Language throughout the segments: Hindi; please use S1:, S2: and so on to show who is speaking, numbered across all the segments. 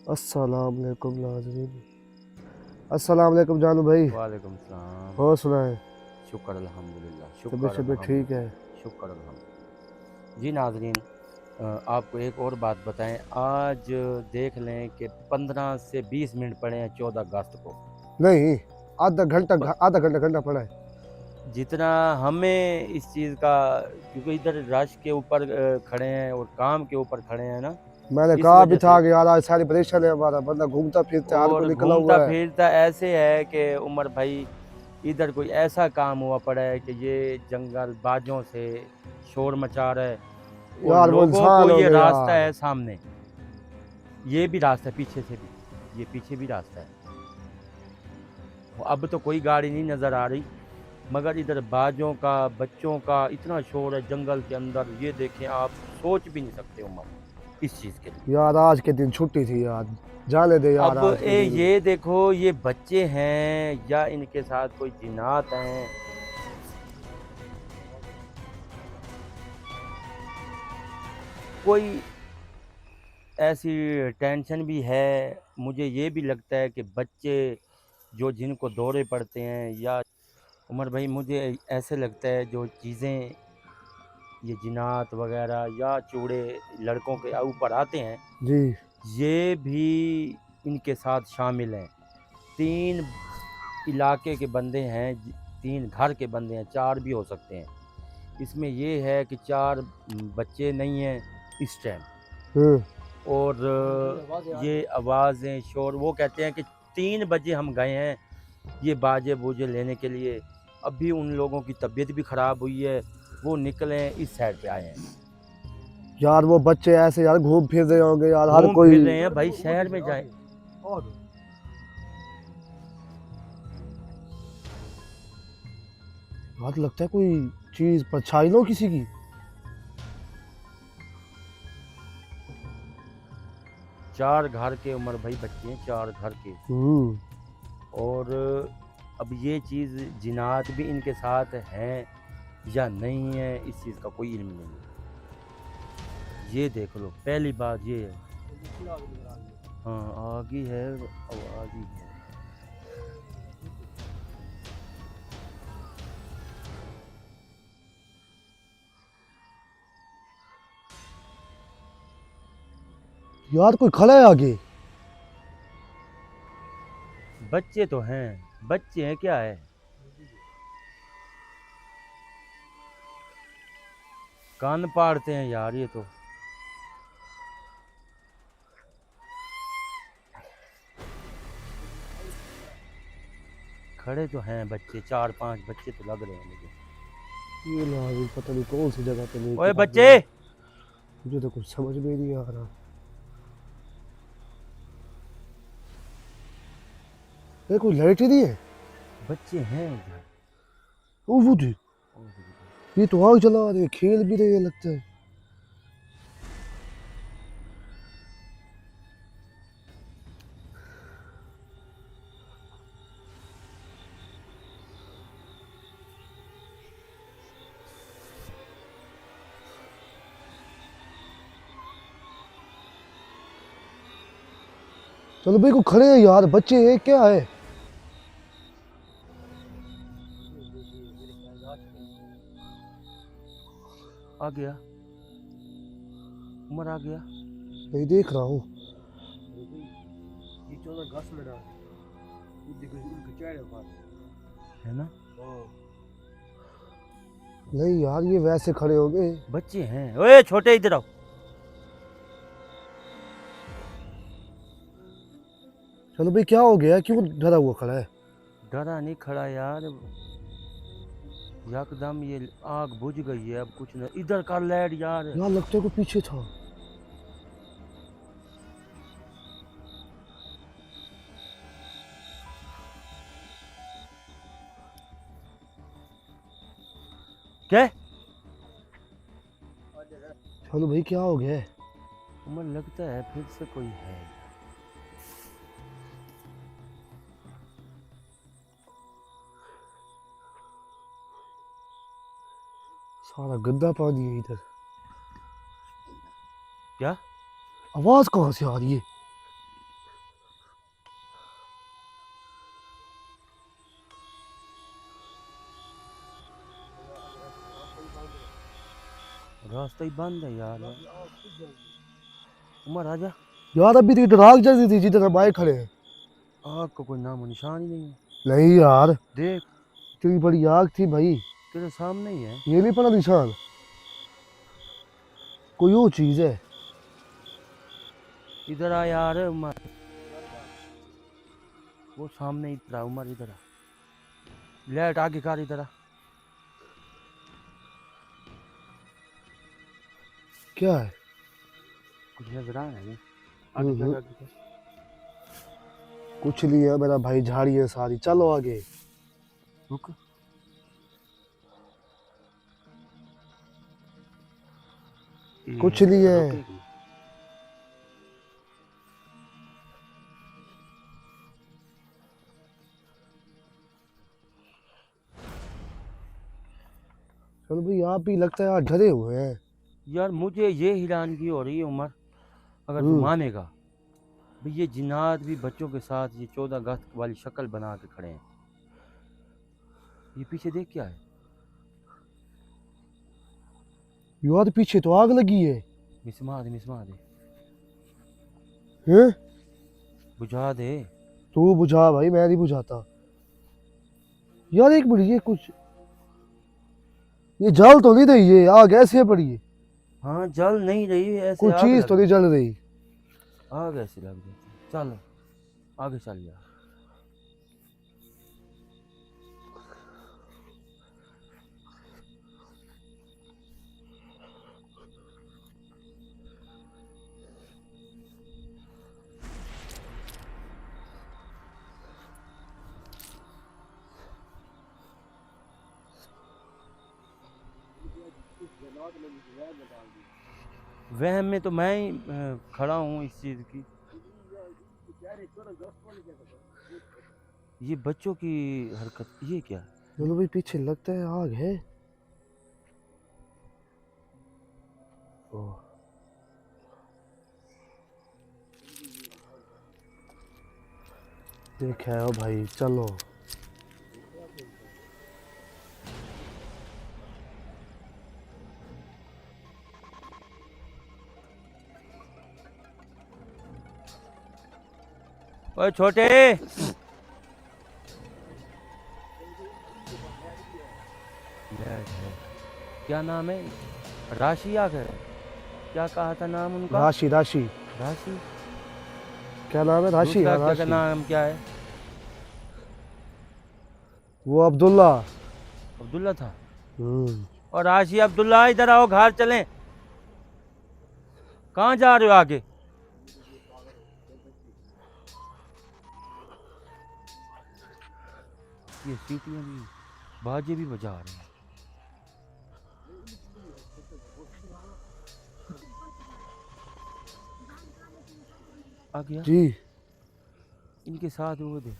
S1: अस्सलाम वालेकुम नाज़रीन। अस्सलाम वालेकुम जानू भाई।
S2: वालेकुम सलाम।
S1: और सुनाए
S2: शुक्र अल्हम्दुलिल्लाह,
S1: तबीयत
S2: शुक्र
S1: शबीयत ठीक है?
S2: अल्हम्दुलिल्लाह, शुक्र अल्हम्दुलिल्लाह। जी नाज़रीन, आपको एक और बात बताएं, आज देख लें कि 15 से 20 मिनट पड़े हैं 14 अगस्त को।
S1: नहीं, आधा घंटा
S2: प-
S1: आधा घंटा पड़ा है।
S2: जितना हमें इस चीज़ का, क्योंकि इधर रश के ऊपर खड़े हैं और काम के ऊपर खड़े हैं ना,
S1: मैंने
S2: इस
S1: कहा भी
S2: वजह
S1: था
S2: से।
S1: कि यार आज सारी परेशान है, हमारा बंदा घूमता फिरता हर कोई
S2: और
S1: निकला
S2: घूमता
S1: हुआ है।
S2: फिरता ऐसे है कि उमर भाई, इधर कोई ऐसा काम हुआ पड़ा है कि ये जंगल बाजों से शोर मचा रहा है और
S1: यार वो
S2: लोगों
S1: इंसान
S2: को
S1: हो
S2: ये
S1: गए
S2: रास्ता
S1: यार।
S2: है सामने, ये भी रास्ता है पीछे से भी, ये पीछे भी रास्ता है। अब तो कोई गाड़ी नहीं नज़र आ रही, मगर इधर बाजों का, बच्चों का इतना शोर है जंगल के अंदर, ये देखें आप, सोच भी नहीं सकते उमर इस चीज़ के लिए।
S1: यार आज के दिन छुट्टी थी यार, जाने दे यार
S2: अब
S1: आज के दिन।
S2: ये देखो, ये बच्चे हैं या इनके साथ कोई जिन्नात हैं। कोई ऐसी टेंशन भी है। मुझे ये भी लगता है कि बच्चे जो जिनको दौरे पड़ते हैं, या उमर भाई मुझे ऐसे लगता है जो चीज़ें ये जिनात वगैरह या चूड़े लड़कों के ऊपर आते हैं,
S1: जी।
S2: ये भी इनके साथ शामिल हैं। 3 इलाके के बंदे हैं, 3 घर के बंदे हैं, 4 भी हो सकते हैं। इसमें ये है कि 4 बच्चे नहीं हैं इस टाइम,
S1: हम्म।
S2: और ये आवाज़ें शोर, वो कहते हैं कि 3 बजे हम गए हैं ये बाजे बूजे लेने के लिए, अभी उन लोगों की तबीयत भी ख़राब हुई है, वो निकले इस साइड पे आए हैं।
S1: यार वो बच्चे ऐसे यार घूम फिर रहे होंगे यार हर
S2: घूम
S1: कोई।
S2: फिर रहे हैं भाई, शहर में जाए।
S1: यार लगता है कोई चीज परछाई लो किसी की।
S2: 4 घर के उमर भाई बच्चे हैं, 4 घर के।
S1: हम्म।
S2: और अब ये चीज़ जिनात भी इनके साथ हैं या नहीं है, इस चीज़ का कोई इल्म नहीं है। ये देख लो, पहली बात ये है। हाँ, आगी है, आवाज़ ही है।
S1: यार कोई खड़ा है आगे।
S2: बच्चे तो हैं, बच्चे हैं क्या है, कान पाड़ते हैं यार ये तो। खड़े तो हैं बच्चे, 4-5 बच्चे तो लग रहे हैं मुझे।
S1: ये ना पता नहीं कौन सी जगह पे
S2: ओए
S1: लेके आ
S2: बच्चे,
S1: गया। मुझे तो कुछ समझ में नहीं आ रहा। ये कोई लाइट ही नहीं है।
S2: बच्चे हैं इधर।
S1: ओ वो देख, ये तो आग जला रहे हैं, खेल भी रहे हैं लगता है। चलो भाई को खड़े हैं यार, बच्चे हैं क्या है।
S2: आ गया, उमर आ गया।
S1: नहीं देख रहा हूँ।
S2: ये 14 अगस्त में डाल है ना।
S1: नहीं यार ये वैसे खड़े हो गए।
S2: बच्चे हैं, ओए छोटे इधर आओ।
S1: चलो भाई क्या हो गया, क्यों डरा हुआ खड़ा है।
S2: डरा नहीं खड़ा यार, यकदम ये आग बुझ गई है, अब कुछ नहीं, इधर का लाइट यार।
S1: यार लगता है कोई पीछे था।
S2: क्या
S1: चलो भाई क्या हो गया है।
S2: उमर, लगता है फिर से कोई है।
S1: सारा गंदा पानी है इधर।
S2: क्या
S1: आवाज कहाँ से आ रही है।
S2: रास्ता ही बंद है यार। उमर आजा।
S1: यार अभी तो इधर आग जल रही थी जिधर हम आए खड़े हैं।
S2: आग का कोई नामो निशान ही नहीं है।
S1: नहीं यार,
S2: देख
S1: इतनी बड़ी आग थी भाई,
S2: तेरे सामने ही है।
S1: ये नहीं पड़ा निशान, कोई और चीज है।
S2: इधर आ यार उमर, वो सामने ही रहा। उमर इधर आ, लाइट आगे कर, इधर आ।
S1: क्या है?
S2: कुछ नजर आ रहा है?
S1: हम्म,
S2: आगे कर, आगे कर।
S1: कुछ नहीं है मेरा भाई, झाड़ी है सारी, चलो आगे।
S2: रुक।
S1: कुछ नहीं है।
S2: रुकेगी।
S1: चलो भाई, आप भी लगता है यार डरे हुए हैं।
S2: यार मुझे ये हैरानगी हो रही है उमर, अगर तू मानेगा भाई, ये जिन्नात भी बच्चों के साथ ये 14 अगस्त वाली शक्ल बना के खड़े हैं। ये पीछे देख क्या है?
S1: यार पीछे तो आग लगी है।
S2: मिसमा दे, मिसमा दे,
S1: हैं?
S2: बुझा दे।
S1: तू बुझा भाई, मैं नहीं बुझाता। यार एक मिनट, ये कुछ, ये जल तो नहीं रही है, आग ऐसे पड़ी है।
S2: हाँ जल नहीं रही ऐसे,
S1: कोई
S2: आग
S1: चीज
S2: लग
S1: तो नहीं जल रही।
S2: आग ऐसे लग जाती। चल आगे चल यार। वहम में तो मैं ही खड़ा हूँ इस चीज की। ये बच्चों की हरकत, ये क्या है?
S1: चलो भाई, पीछे लगता है आग है। ओह, देखा है भाई, चलो।
S2: ओए छोटे, क्या नाम है? राशि आ गए? क्या कहा था नाम उनका?
S1: राशि, राशि।
S2: राशि।
S1: क्या नाम है? राशि।
S2: दूसरा
S1: हाँ,
S2: क्या
S1: राशि।
S2: नाम क्या है?
S1: वो अब्दुल्ला।
S2: अब्दुल्ला था।
S1: हम्म।
S2: और राशि अब्दुल्ला, इधर आओ, घर चलें। कहाँ जा रहे हो आगे? ये सीटियाँ भी, बाजे भी बजा रहे हैं। आ गया
S1: जी।
S2: इनके साथ वो दे,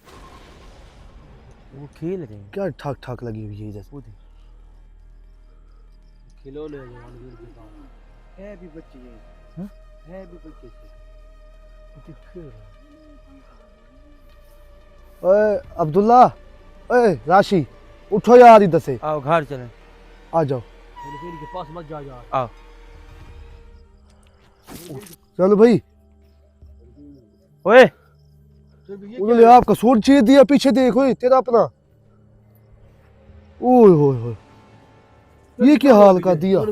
S2: वो खेल रहे हैं।
S1: क्या ठाक ठाक लगी हुई है इधर।
S2: वो दे खिलौने है भी बच्चे, हाँ? है भी बच्चे
S1: ओए अब्दुल्ला, ओए राशि, उठो यार इधर से।
S2: आओ घर चलें।
S1: आ जाओ।
S2: के पास मत जा यार। आओ।
S1: चलो भाई।
S2: ओए
S1: उन्होंने आपका सूट चीर दिया, पीछे देखो, ये तेरा अपना। ओए होए होए, ये क्या हाल कर दिया।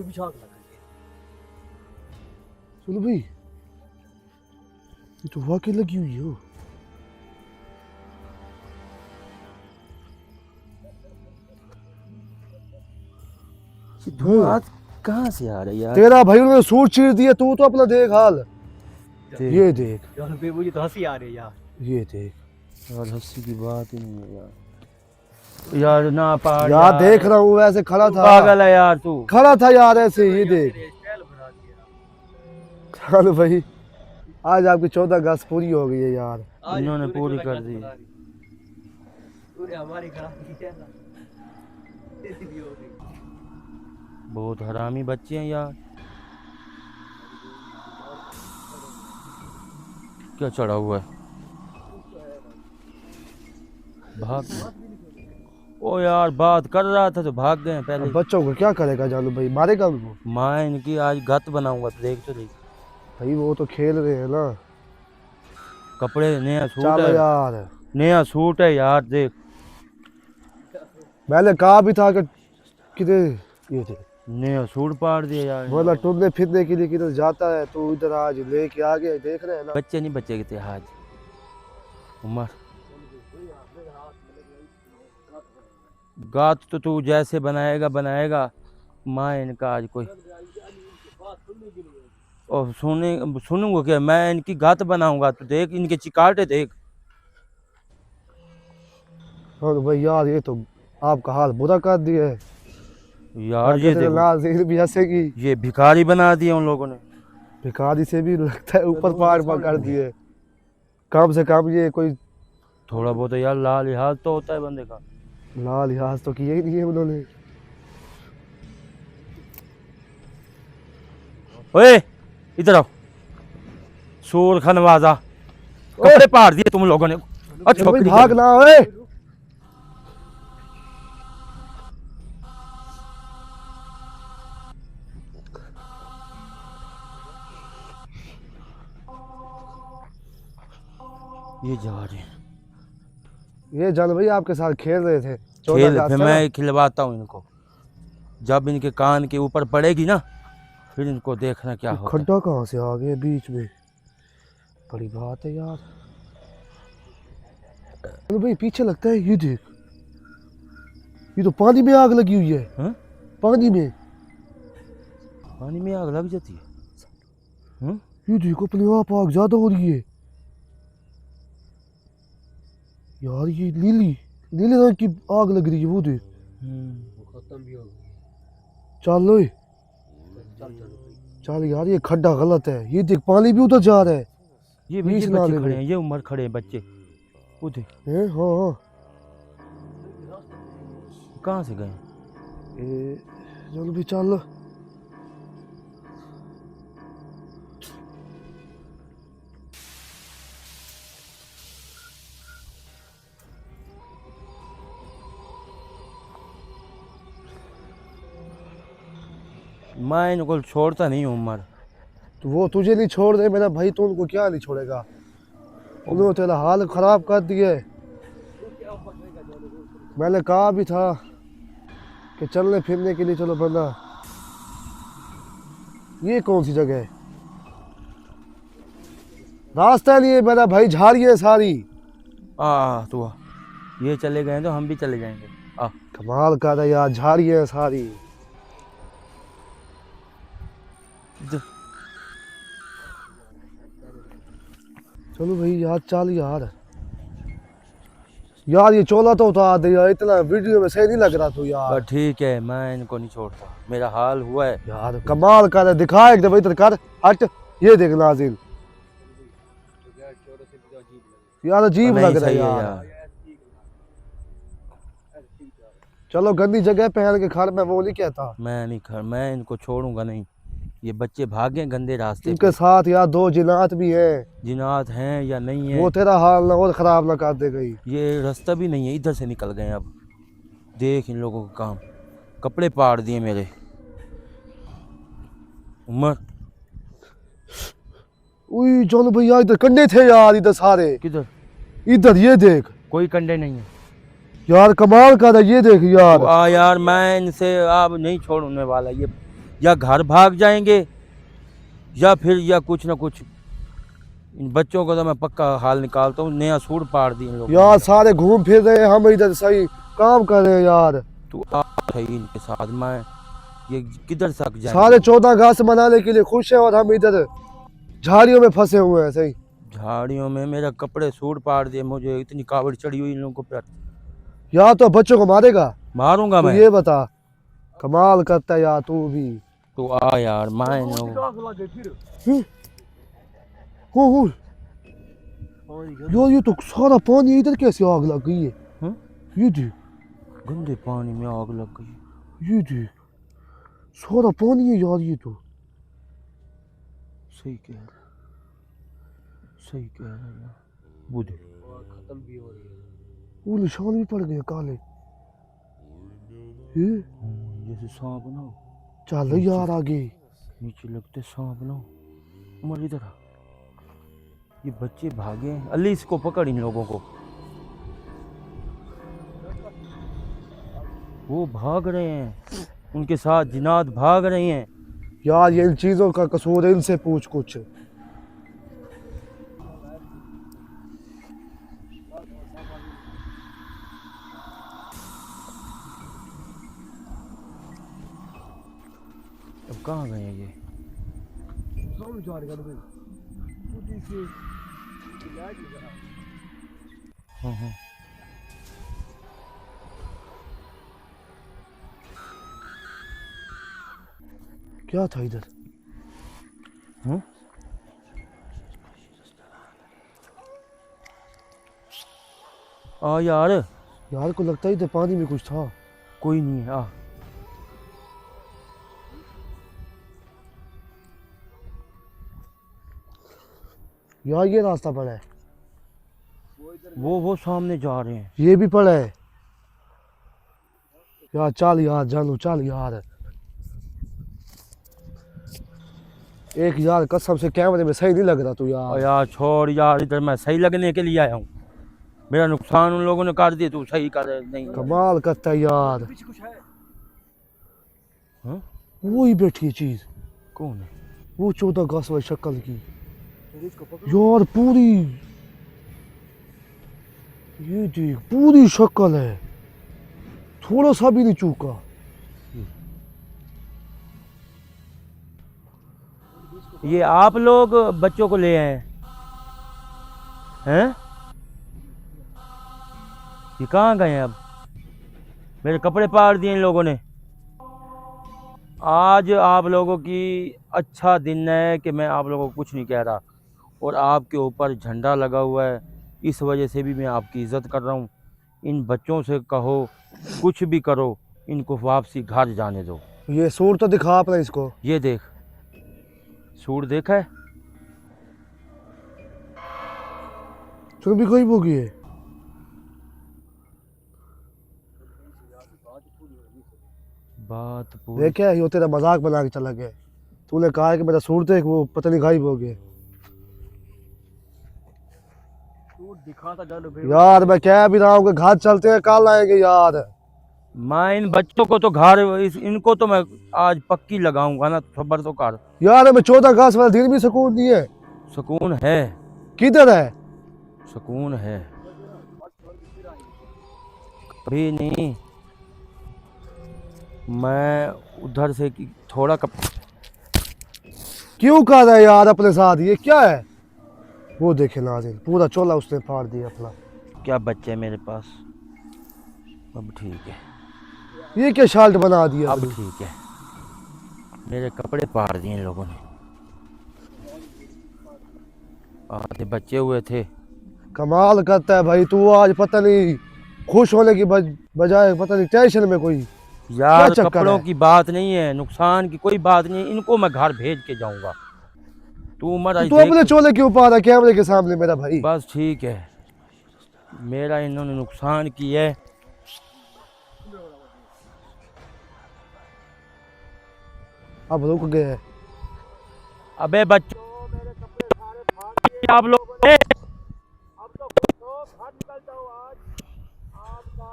S1: चलो भाई, ये तो वाकई लगी हुई हो।
S2: धुआं कहाँ से आ रहा है यार?
S1: तेरा भाई उन्होंने सूट चीर दिया, तू तो अपना देख हाल। ये देख
S2: यार, मुझे तो हंसी आ रही है यार।
S1: ये देख
S2: यार हंसी की बात ही नहीं है यार। यार ना पार
S1: यार, देख रहा हूँ वैसे खड़ा था।
S2: पागल है यार तू।
S1: खड़ा था यार ऐसे, ये देख। चलो भाई, आज आपकी 14 अगस्त पूरी हो गई है यार।
S2: इन्होंने पूरी कर दी। बहुत हरामी बच्चे हैं यार। क्या चढ़ा हुआ है? भाग। ओ यार बात कर रहा था तो भाग गए पहले
S1: अब
S2: ही।
S1: बच्चों को क्या करेगा जानू भाई, मारेगा उनको?
S2: माँ इनकी आज गत बनाऊंगा तो देख तो रही।
S1: भाई वो तो खेल रहे हैं ना।
S2: कपड़े नया सूट
S1: चलो
S2: है,
S1: यार,
S2: नया सूट है यार देख।
S1: मैंने कहा भी था कि किधर ये थे,
S2: नया सूट पाड़ दिया यार इन
S1: बोला
S2: लोगों ने।
S1: टुरने फिरने के लिए किधर जाता है तो इधर आज लेके आ गए, देख रहे हैं ना।
S2: बच्चे नहीं बचे थे आज उमर। गात तो तू जैसे बनाएगा बनाएगा, माँ इनका आज कोई और सुनूंगा क्या मैं, इनकी गात बनाऊंगा तो देख इनके चिकाटे देख।
S1: और भाई यार ये तो आपका हाल बुरा कर दिया है।
S2: यार ये
S1: कहते थे
S2: देखो,
S1: नाज़रीन भी हंसेगी।
S2: ये भिखारी बना दिया उन लोगों ने।
S1: भिखारी से भी लगता है ऊपर पहाड़ कर दिए। कम से कम ये कोई
S2: थोड़ा बहुत यार लाल लिहाज तो होता है बंदे का।
S1: लाल लिहाज तो किए ही नहीं है उन्होंने।
S2: ओए इधर आओ, सूर खनवाजा, कपड़े पाड़ दिए तुम लोगों ने। अच्छा
S1: चलो भाई
S2: छोकरी
S1: भाग
S2: कर।
S1: ना ओए।
S2: ये जा रहे हैं
S1: ये जान भाई आपके साथ खेल रहे थे 14
S2: खेल,
S1: अगस्त
S2: फिर
S1: है ना?
S2: मैं खिलवाता हूँ इनको। जब इनके कान के ऊपर पड़ेगी ना फिर इनको देखना क्या
S1: ये
S2: होता है।
S1: खड्डा कहाँ से आ गया बीच में, बड़ी बात है यार। चलो भाई पीछे लगता है, ये देख, ये तो पानी में आग लगी हुई है।
S2: हाँ?
S1: पानी में,
S2: पानी में आग लग जाती है। हाँ?
S1: ये देखो अपने आप आग ज्यादा हो रही है यार। ये नीली नीले रंग की आग लग रही है, वो देख। चल लो चल यार, ये खड्डा गलत है। ये देख पानी भी उधर जा रहा है।
S2: ये
S1: बीच
S2: बच्चे
S1: नाले
S2: खड़े
S1: में
S2: हैं, ये उम्र खड़े हैं बच्चे। वो देख
S1: हैं? हाँ हाँ।
S2: कहाँ से गए।
S1: चलो भी चल।
S2: मैं इनको छोड़ता नहीं हूँ उम्र।
S1: तो वो तुझे नहीं छोड़ दे मेरा भाई, तो उनको क्या नहीं छोड़ेगा? उन्होंने तेरा हाल खराब कर दिया है। मैंने कहा भी था कि चलने फिरने के लिए चलो बंदा। ये कौन सी जगह है? रास्ता नहीं है मेरा भाई, झाड़ियाँ है सारी।
S2: तू आ, ये चले गए तो हम भी चले जाएंगे। आ
S1: कमाल कर रहा है यार, झाड़ियाँ है सारी।
S2: इधर।
S1: चलो भाई यार चल यार। यार ये चोला तो उतार दे यार, इतना वीडियो में सही नहीं लग रहा तू यार।
S2: बस ठीक है, मैं इनको नहीं छोड़ता, मेरा हाल हुआ है।
S1: यार कमाल कर रहा है, दिखा एक दफा इधर कर, हट। ये देख नाजिल, यार अजीब
S2: नहीं
S1: लग रहा है
S2: सही है
S1: यार।
S2: यार।
S1: चलो गंदी जगह पहन के खड़, मैं वो नहीं कहता।
S2: मैं इनको छोड़ूंगा नहीं। ये बच्चे भागे गंदे रास्ते
S1: इनके
S2: पे।
S1: साथ यार 2 जिनात भी हैं,
S2: जिनात हैं या नहीं है,
S1: वो तेरा हाल ना और खराब ना कर दे गई।
S2: ये रास्ता भी नहीं है, इधर से निकल गए अब। देख इन लोगों का काम, कपड़े पाड़ दिए मेरे। उमर
S1: उई चलो भैया, इधर कंडे थे यार, इधर सारे।
S2: किधर?
S1: इधर ये देख
S2: कोई कंडे नहीं है।
S1: यार, कमाल कर रहा है, ये देख यार।
S2: तो यार मैं इनसे अब नहीं छोड़ने वाला। ये या घर भाग जाएंगे या फिर या कुछ ना कुछ। इन बच्चों को तो मैं पक्का हाल निकालता हूँ। नया सूट पाड़ दी इन लोगों ने।
S1: यार सारे घूम फिर रहे हैं, हम इधर सही काम कर रहे हैं यार।
S2: तू आ सही इनके साथ, मैं ये किधर तक जाएंगे।
S1: सारे 14 अगस्त मनाने के लिए खुश हैं और हम इधर झाड़ियों में फंसे हुए हैं। सही
S2: झाड़ियों में मेरा कपड़े सूट पाड़ दिए, मुझे इतनी कावड़ चढ़ी हुई इन लोगों पर।
S1: यार तो बच्चों को मारेगा?
S2: मारूंगा
S1: तू
S2: मैं।
S1: ये बता, कमाल करता है यार तू भी।
S2: तू आ यार, मैं इन लोगों
S1: हो यार, ये तो सारा पानी इधर कैसे आग लग गई है?
S2: हम्म?
S1: ये देख,
S2: गंदे पानी में आग लग गई।
S1: ये देख, सारा पानी है यार। ये तो
S2: सही कह रहा, सही कह रहा यार। बुध
S1: वो निशान भी पड़ गए काले।
S2: जैसे सांप ना हो,
S1: चल यार आगे।
S2: नीचे लगते सांप ना हो। उमर इधर आ। ये बच्चे भागे हैं। अली इसको पकड़, इन लोगों को। वो भाग रहे हैं, उनके साथ जिनात भाग रहे हैं।
S1: यार ये इन चीजों का कसूर है, इनसे पूछ कुछ।
S2: अब कहाँ गए हैं ये? हाँ हाँ।
S1: क्या था इधर?
S2: हाँ? आ यार,
S1: यार को लगता ही तो पानी में कुछ था।
S2: कोई नहीं है। आ
S1: यार ये रास्ता पड़ा है,
S2: वो सामने जा रहे हैं।
S1: ये भी पड़ा है। यार चल यार जानू, चल यार। एक यार कसम से कैमरे में सही नहीं लग रहा तू
S2: और
S1: यार।
S2: यार छोड़ यार, इधर मैं सही लगने के लिए आया हूँ। मेरा नुकसान उन लोगों ने कर दिया, तू सही कर नहीं।
S1: कमाल करता है यार।
S2: हाँ?
S1: वो ही बैठी है चीज,
S2: कौन है?
S1: वो 14 अगस्त वाली शक्ल की यार, पूरी। ये देख पूरी शक्ल है, थोड़ा सा भी नहीं चूका।
S2: ये आप लोग बच्चों को ले आए हैं? ये कहाँ गए हैं अब? मेरे कपड़े फाड़ दिए इन लोगों ने। आज आप लोगों की अच्छा दिन है कि मैं आप लोगों को कुछ नहीं कह रहा, और आपके ऊपर झंडा लगा हुआ है, इस वजह से भी मैं आपकी इज़्ज़त कर रहा हूँ। इन बच्चों से कहो, कुछ भी करो, इनको वापसी घर जाने दो।
S1: ये सूर तो दिखा अपना इसको।
S2: ये देख, सूट देखा है?
S1: तो भी कोई बोगी है।
S2: बात पूरी।
S1: देखे ये तेरा मजाक बना के चला गया। तूने कहा है कि मेरा सूट देख, वो पता नहीं गायब हो गए। यार मैं कह भी रहा हूँ कि घर चलते हैं, कल आएंगे यार।
S2: मैं इन बच्चों को तो घर, इनको तो मैं आज पक्की लगाऊंगा ना, खबर तो कर।
S1: यार हमें 14 अगस्त वाला दिन भी सुकून नहीं है।
S2: सुकून है,
S1: किधर है?
S2: सुकून है। कभी नहीं। मैं उधर से थोड़ा
S1: क्यों कर रहा है यार अपने साथ? ये क्या है? वो देखे नाज़िन, पूरा चोला उसने फाड़ दिया अपना।
S2: क्या बच्चे हैं मेरे पास? अब ठीक है,
S1: ये क्या शाल्ट बना दिया?
S2: अब ठीक है। मेरे कपड़े फाड़ दिए इन लोगों ने। आधे बच्चे हुए थे।
S1: कमाल करता है भाई तू। आज पता नहीं खुश होने की बजाय पता नहीं टेंशन में कोई।
S2: यार
S1: क्या चक्कर
S2: कपड़ों
S1: है?
S2: की बात नहीं है, नुकसान की कोई बात नहीं है, इनको मैं घर भेज के जाऊंगा। तू उमर आज
S1: तू
S2: देख।
S1: अपने चोले क्यों पा रहा है कैमरे के सामने मेरा भाई?
S2: बस ठीक है, मेरा इन्होंने नुकसान किया है।
S1: अब रुक गए।
S2: अबे बच्चों, मेरे कपड़े सारे फाड़ दिए आप लोगों ने। अब तो खुश हो, घर निकल जाओ आज। आपका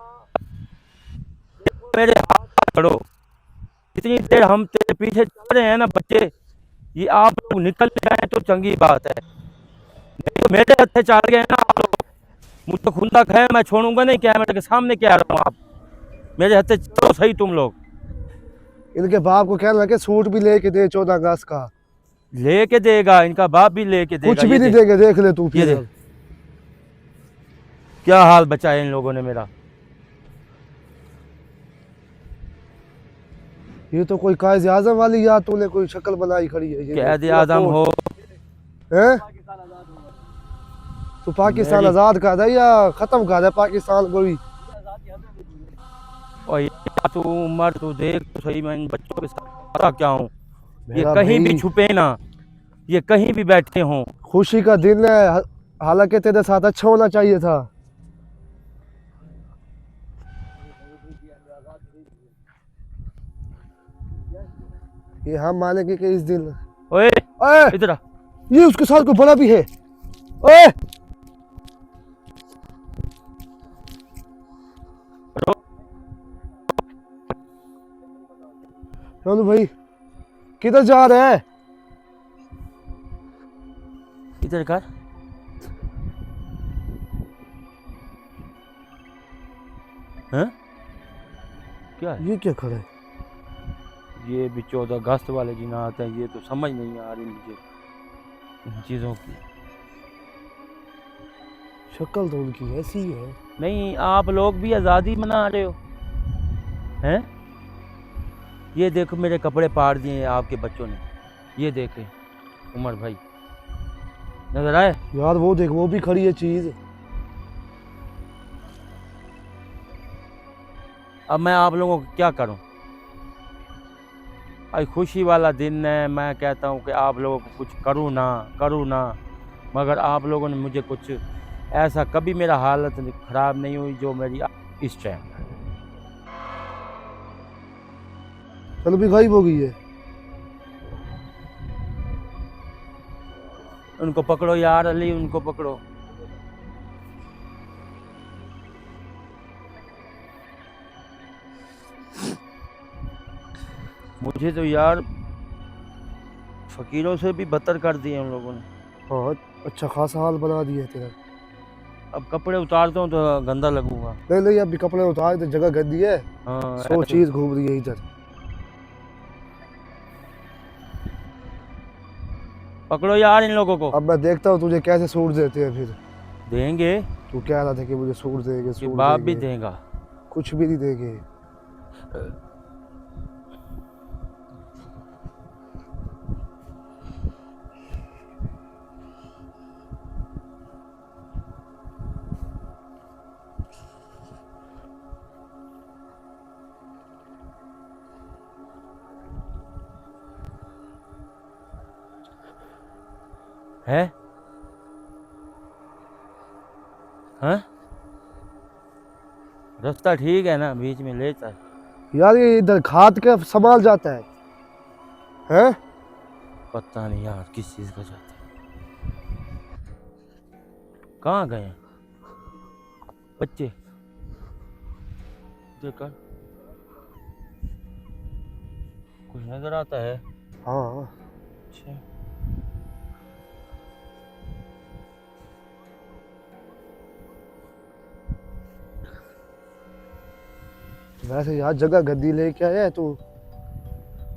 S2: देखो, मेरे हाथ पकड़ो। इतनी देर हम तेरे पीछे चल रहे हैं ना बच्चे, ये आप लोग निकल जाए तो चंगी बात है, नहीं तो मेरे हत्थे चल गए ना आप लोग। मुझे खुंदा है, मैं छोड़ूंगा नहीं। कैमरे के सामने क्या रहा हूँ आप? मेरे हत्थे चलो सही तुम लोग।
S1: इनके बाप को कहना कि सूट भी लेके दे 14 अगस्त का।
S2: लेके देगा, इनका बाप भी लेके देगा।
S1: कुछ भी
S2: ये
S1: नहीं
S2: देख,
S1: देंगे, देख ले तू
S2: ये
S1: फिर।
S2: देख क्या हाल बचाया इन लोगों ने मेरा।
S1: ये तो कोई कायद आजम वाली यार तूने कोई शक्ल बनाई खड़ी है। ये
S2: कैद
S1: देख,
S2: आजम हो,
S1: हैं? तू पाकिस्तान आजाद कर रहा है या खत्म कर रहा है पाकिस्तान को भी?
S2: और तू उमर, तू देख तो सही, मैं इन बच्चों के साथ क्या हूँ। ये
S1: मेरा
S2: कहीं भी
S1: भाई,
S2: छुपे ना, ये कहीं भी बैठे हों।
S1: खुशी का दिन है, हालांकि तेरे साथ अच्छा होना चाहिए था। ये हम मानेंगे कि इस दिन
S2: ओए
S1: ओए
S2: इधर आ।
S1: ये उसके साथ कोई बड़ा भी है। ओए
S2: रो।
S1: चलो भाई किधर जा रहा है?
S2: इधर कर। हैं क्या है?
S1: ये क्या खड़ा है?
S2: ये भी 14 अगस्त वाले दिन आता है, ये तो समझ नहीं आ रही मुझे इन चीज़ों की।
S1: शक्ल तो उनकी ऐसी ही है।
S2: नहीं, आप लोग भी आज़ादी मना रहे हो हैं? ये देखो मेरे कपड़े फाड़ दिए हैं आपके बच्चों ने, ये देखे उमर भाई, नजर आए?
S1: यार वो देख, वो भी खड़ी है चीज।
S2: अब मैं आप लोगों को क्या करूं? आज खुशी वाला दिन है, मैं कहता हूं कि आप लोगों को कुछ करूं ना, मगर आप लोगों ने मुझे कुछ ऐसा, कभी मेरा हालत ख़राब नहीं हुई जो मेरी इस टाइम।
S1: चलो भी गायब हो गई है।
S2: उनको पकड़ो यार अली, उनको पकड़ो। मुझे तो यार फ़कीरों से भी बदतर कर दिए उन लोगों ने।
S1: हाँ अच्छा खासा हाल बना दिया है तेरा।
S2: अब कपड़े उतारता हूँ तो गंदा लगूंगा।
S1: नहीं नहीं अभी कपड़े उतार तो जगह गंदी है।
S2: हाँ
S1: 100
S2: ऐसे।
S1: चीज घूम रही है इधर।
S2: पकड़ो यार इन लोगों को।
S1: अब मैं देखता हूँ तुझे कैसे सूट देते हैं फिर।
S2: देंगे
S1: तू कह रहा था कि मुझे सूट देंगे
S2: कि
S1: सूट
S2: बाप भी
S1: देंगे,
S2: देगा।
S1: कुछ भी नहीं देंगे।
S2: है हाँ, रास्ता ठीक है ना, बीच में लेता है।
S1: यार ये इधर खाद के संभाल जाता है हैं?
S2: पता नहीं यार किस चीज़ का जाता है। कहाँ गए हैं बच्चे? देखकर कुछ नजर आता है।
S1: हाँ
S2: अच्छा
S1: वैसे यार जगह गंदी लेके आया है तू।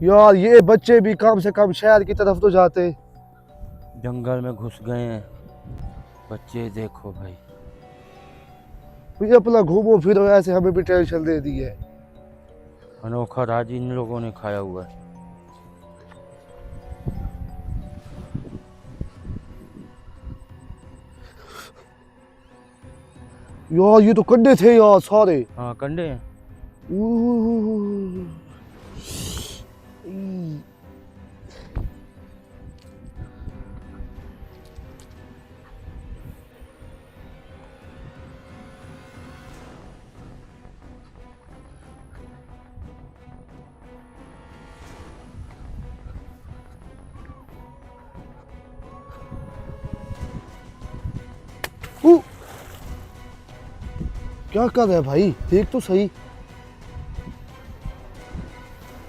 S1: यार ये बच्चे भी कम से कम शहर की तरफ तो जाते।
S2: जंगल में घुस गए हैं बच्चे, देखो भाई।
S1: ये अपना घूमो फिरो ऐसे हमें भी टेंशन दे दी है।
S2: अनोखा राज इन लोगों ने खाया हुआ है।
S1: यार ये तो कंडे थे यार सारे।
S2: हाँ कंडे हैं।
S1: क्या कर रहा है भाई, देख तो सही।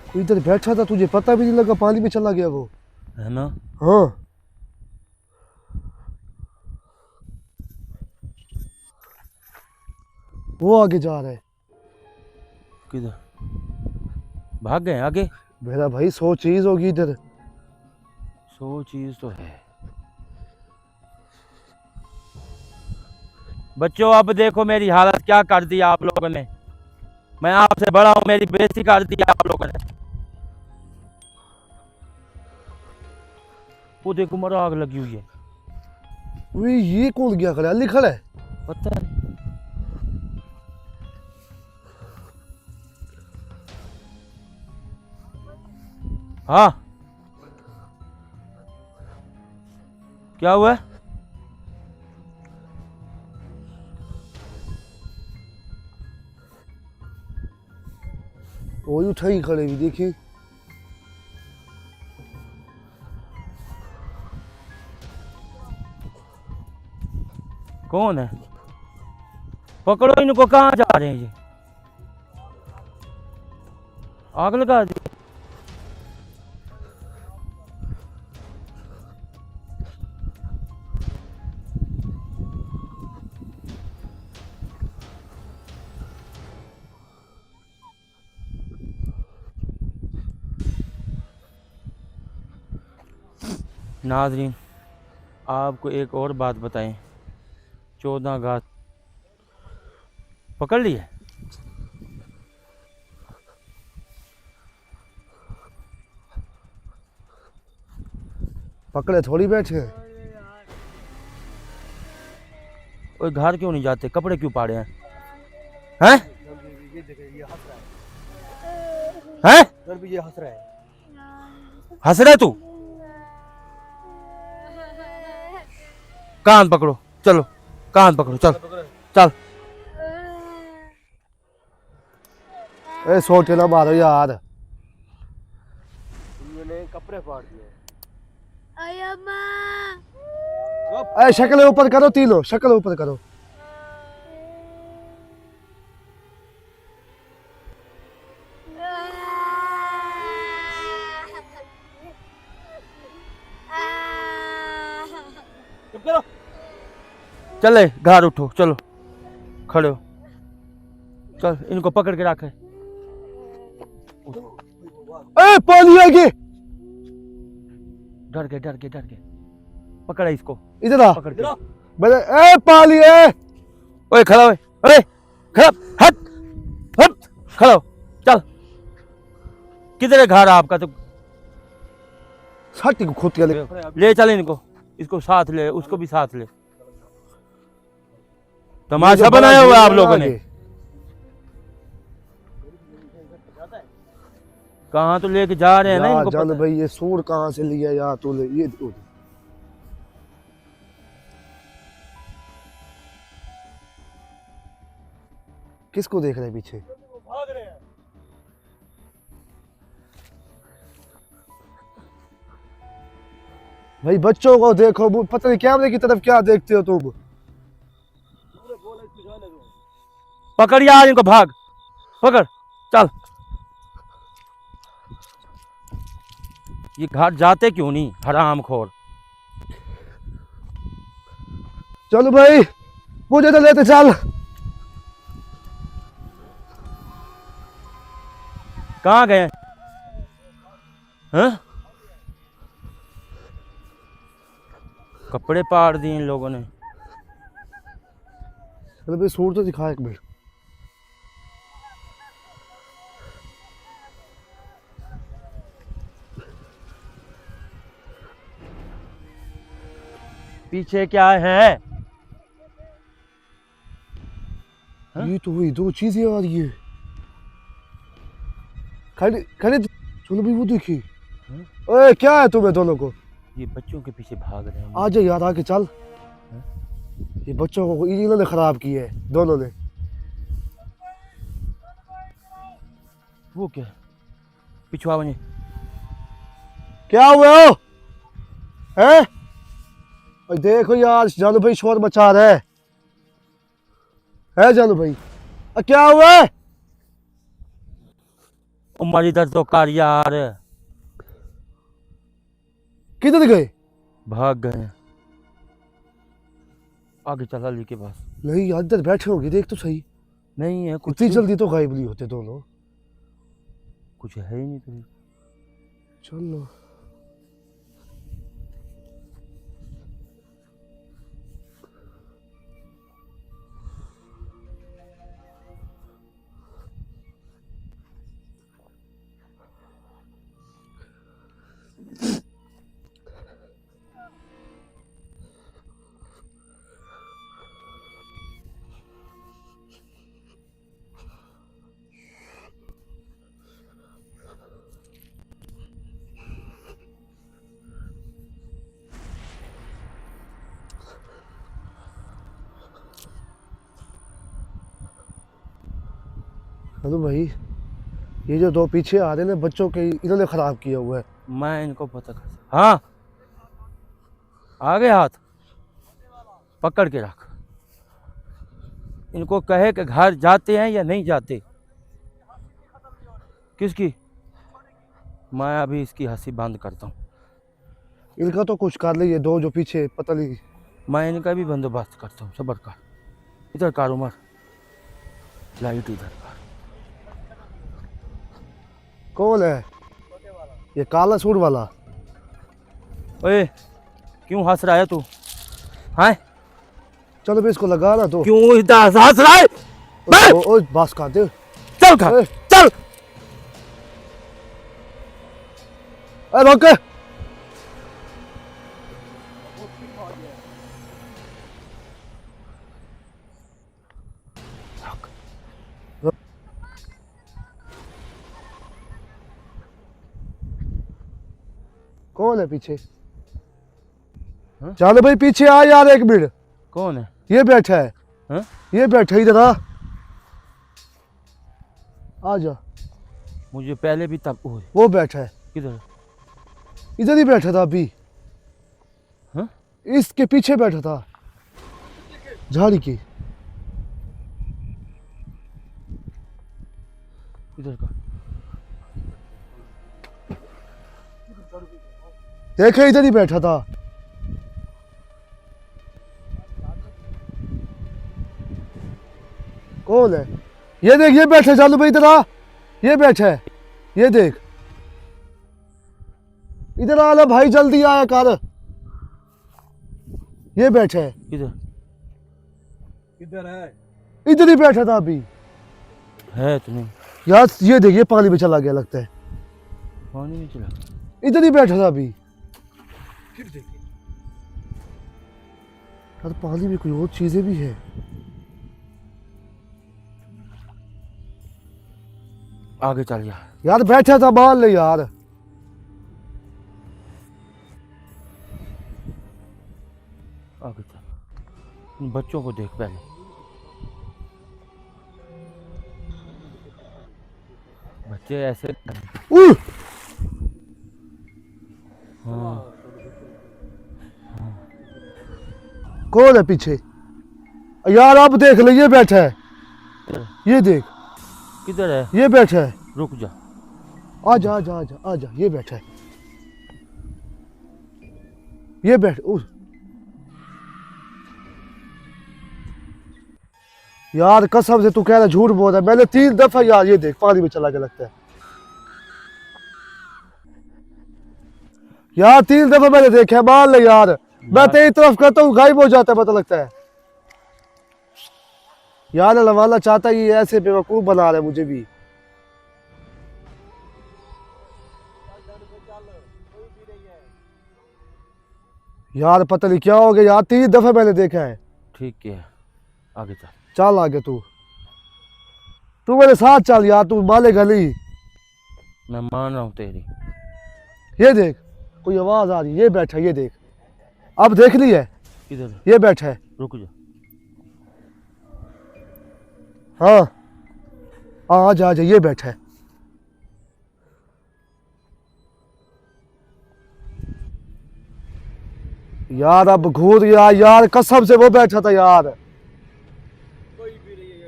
S1: कोई इधर बैठा था तुझे पता भी नहीं लगा, पानी में चला गया वो।
S2: है ना?
S1: हाँ वो आगे जा रहा है।
S2: किधर भाग गए आगे?
S1: मेरा भाई 100 चीज होगी इधर।
S2: 100 चीज तो है। बच्चों अब देखो मेरी हालत क्या कर दी आप लोगों ने। मैं आपसे बड़ा हूं, मेरी बेइज्जती कर दी आप लोगों ने। वो देखो मरा, आग लगी हुई है।
S1: वे ये कौन गया खड़ा है? अली खड़ा है।
S2: पता नहीं। हाँ क्या हुआ?
S1: वो उठाई खड़े भी देखी।
S2: कौन है? पकड़ो इनको, कहाँ जा रहे हैं ये? आग लगा दी। नाज़रीन, आपको एक और बात बताएं, 14 अगस्त पकड़ लिए।
S1: पकड़े थोड़ी बैठे हैं।
S2: ओए घर क्यों नहीं जाते? कपड़े क्यों पाड़े हैं? हैं? हैं?
S1: ये हंस रहा है।
S2: हंस रहा है तू? कान पकड़ो, चलो कान पकड़ो, चल चल।
S1: ए सोटे ना मारो यार, इन्होंने कपड़े फाड़ दिए। ए शक्ल ऊपर करो, तीनों शक्ल ऊपर करो।
S2: चले घर उठो, चलो खड़े हो, चल इनको पकड़ के रखे।
S1: ए पानी आ गई।
S2: डर गए, डर गए, डर गए। पकड़ा इसको,
S1: इधर आ।
S2: पकड़ के।
S1: मेरे ए पानी है।
S2: ओए खड़ा हो, अरे खड़ा, हट हट, खड़ा हो, चल। किधर है घर आपका? तो
S1: साटी को खुद ले।
S2: ले चल इनको, इसको साथ ले, उसको भी साथ ले। तमाशा बनाया हुआ है आप लोगों ने। कहाँ तो लेके जा रहे हैं ना इनको
S1: जान
S2: पता है।
S1: भाई ये सूर कहाँ से लिया यार तूने? ये किसको देख रहे हैं पीछे?
S2: भाग रहे हैं।
S1: भाई बच्चों को देखो, पता नहीं कैमरे की तरफ क्या देखते हो तुम?
S2: पकड़ यार इनको, भाग, पकड़, चल। ये घर जाते क्यों नहीं, हरामखोर।
S1: चलो भाई मुझे तो लेते चल।
S2: कहाँ गए? हैं? कपड़े पाड़ दिए इन लोगों ने।
S1: चलो भाई सूर तो दिखा एक मिनट।
S2: पीछे क्या है?
S1: ये तो हुई दो चीजें आ रही है। खड़े खड़े चलो भाई वो देखिए। ओए क्या है तुम्हें दोनों को?
S2: ये बच्चों के पीछे भाग रहे हैं।
S1: आ जा यार आके चल। ये बच्चों को इन्होंने खराब किया है दोनों ने।
S2: वो क्या? पिछुआ बने।
S1: क्या हुआ हो? हैं? और देखो यार जानू भाई शोर मचा रहा है जानू भाई? क्या हुआ है?
S2: उमर इधर तो कर यार।
S1: किधर गए?
S2: भाग गए। आगे चला अली के पास।
S1: नहीं यार इधर बैठे होंगे, देख तो सही।
S2: नहीं है कुछ।
S1: इतनी जल्दी तो गायब नहीं होते दोनों।
S2: कुछ है ही नहीं तो।
S1: चलो हेलो भाई, ये जो दो पीछे आ रहे हैं बच्चों के, इन्होंने खराब किया हुआ है।
S2: मैं इनको पता कर। हाँ आगे हाथ पकड़ के रख। इनको कहे कि घर जाते हैं या नहीं जाते। किसकी? मैं अभी इसकी हंसी बंद करता हूँ।
S1: इनका तो कुछ कर ली, ये दो जो पीछे पता नहीं।
S2: मैं इनका भी बंदोबस्त करता हूँ, सबर कर। इधर कर उमर, लाइट इधर कर।
S1: कौन है ये काला सूट वाला?
S2: ओए क्यों हंस रहा है तू? हैं?
S1: चलो भी इसको लगा ना तो।
S2: क्यों इधर हंस रहा है?
S1: ओ बस कर दे।
S2: चल कर,
S1: ओए,
S2: चल।
S1: ए रोक। कौन है पीछे?
S2: हाँ?
S1: चलो भाई पीछे आ यार, एक मिनट।
S2: कौन है?
S1: ये बैठा है।
S2: हाँ?
S1: ये बैठा है, इधर आ जा।
S2: मुझे पहले भी तब ओए
S1: वो बैठा है,
S2: किधर?
S1: इधर ही बैठा था अभी।
S2: हाँ?
S1: इसके पीछे बैठा था झाड़ी की।
S2: इधर कर।
S1: देखे इधर ही बैठा था। कौन है? ये देख, ये बैठा है। चालू भाई इधर आ, ये बैठा है। ये देख, इधर आ ना भाई, जल्दी आया कर। ये बैठा है,
S2: किधर?
S3: किधर है?
S1: इधर ही बैठा था अभी।
S2: है तो नहीं।
S1: यार ये देख, ये पानी में चला गया लगता है।
S2: पानी में चला।
S1: इधर ही बैठा था अभी।
S3: फिर देखिए।
S1: यार पानी में कोई और चीजें भी है।
S2: आगे चल यार।
S1: यार बैठा था, मान ले यार।
S2: आगे चल। इन बच्चों को देख पहले। बच्चे ऐसे।
S1: उह!
S2: हाँ।
S1: कौन है पीछे? यार अब देख ले, ये बैठा है। ये देख,
S2: किधर है?
S1: ये बैठा है।
S2: रुक जा।
S1: आजा आजा आजा आजा, ये बैठा है। ये बैठ उह! यार कसम से तू कह रहा, झूठ बोल रहा है। मैंने 3 दफा यार, ये देख पानी में चला गया लगता है। यार 3 दफा मैंने देखा, मान ले यार। मैं तेरी तरफ करता हूँ, गायब हो जाता है, पता लगता है। यार लवाला चाहता ही ऐसे बेवकूफ बना रहा है मुझे भी। यार पता नहीं क्या हो गया यार, 3 दफा मैंने देखा है।
S2: ठीक है, आगे चल।
S1: चल आगे तू मेरे साथ चल यार, तू माले गली।
S2: मैं मान रहा हूँ तेरी।
S1: ये देख, कोई आवाज आ रही है। ये बैठा है, ये देख। अब देख ली है,
S2: किधर?
S1: ये बैठा है।
S2: रुक जा।
S1: हाँ हाँ, आजा आजा, ये बैठा है। यार अब घूर गया यार, कसम से वो बैठा था यार।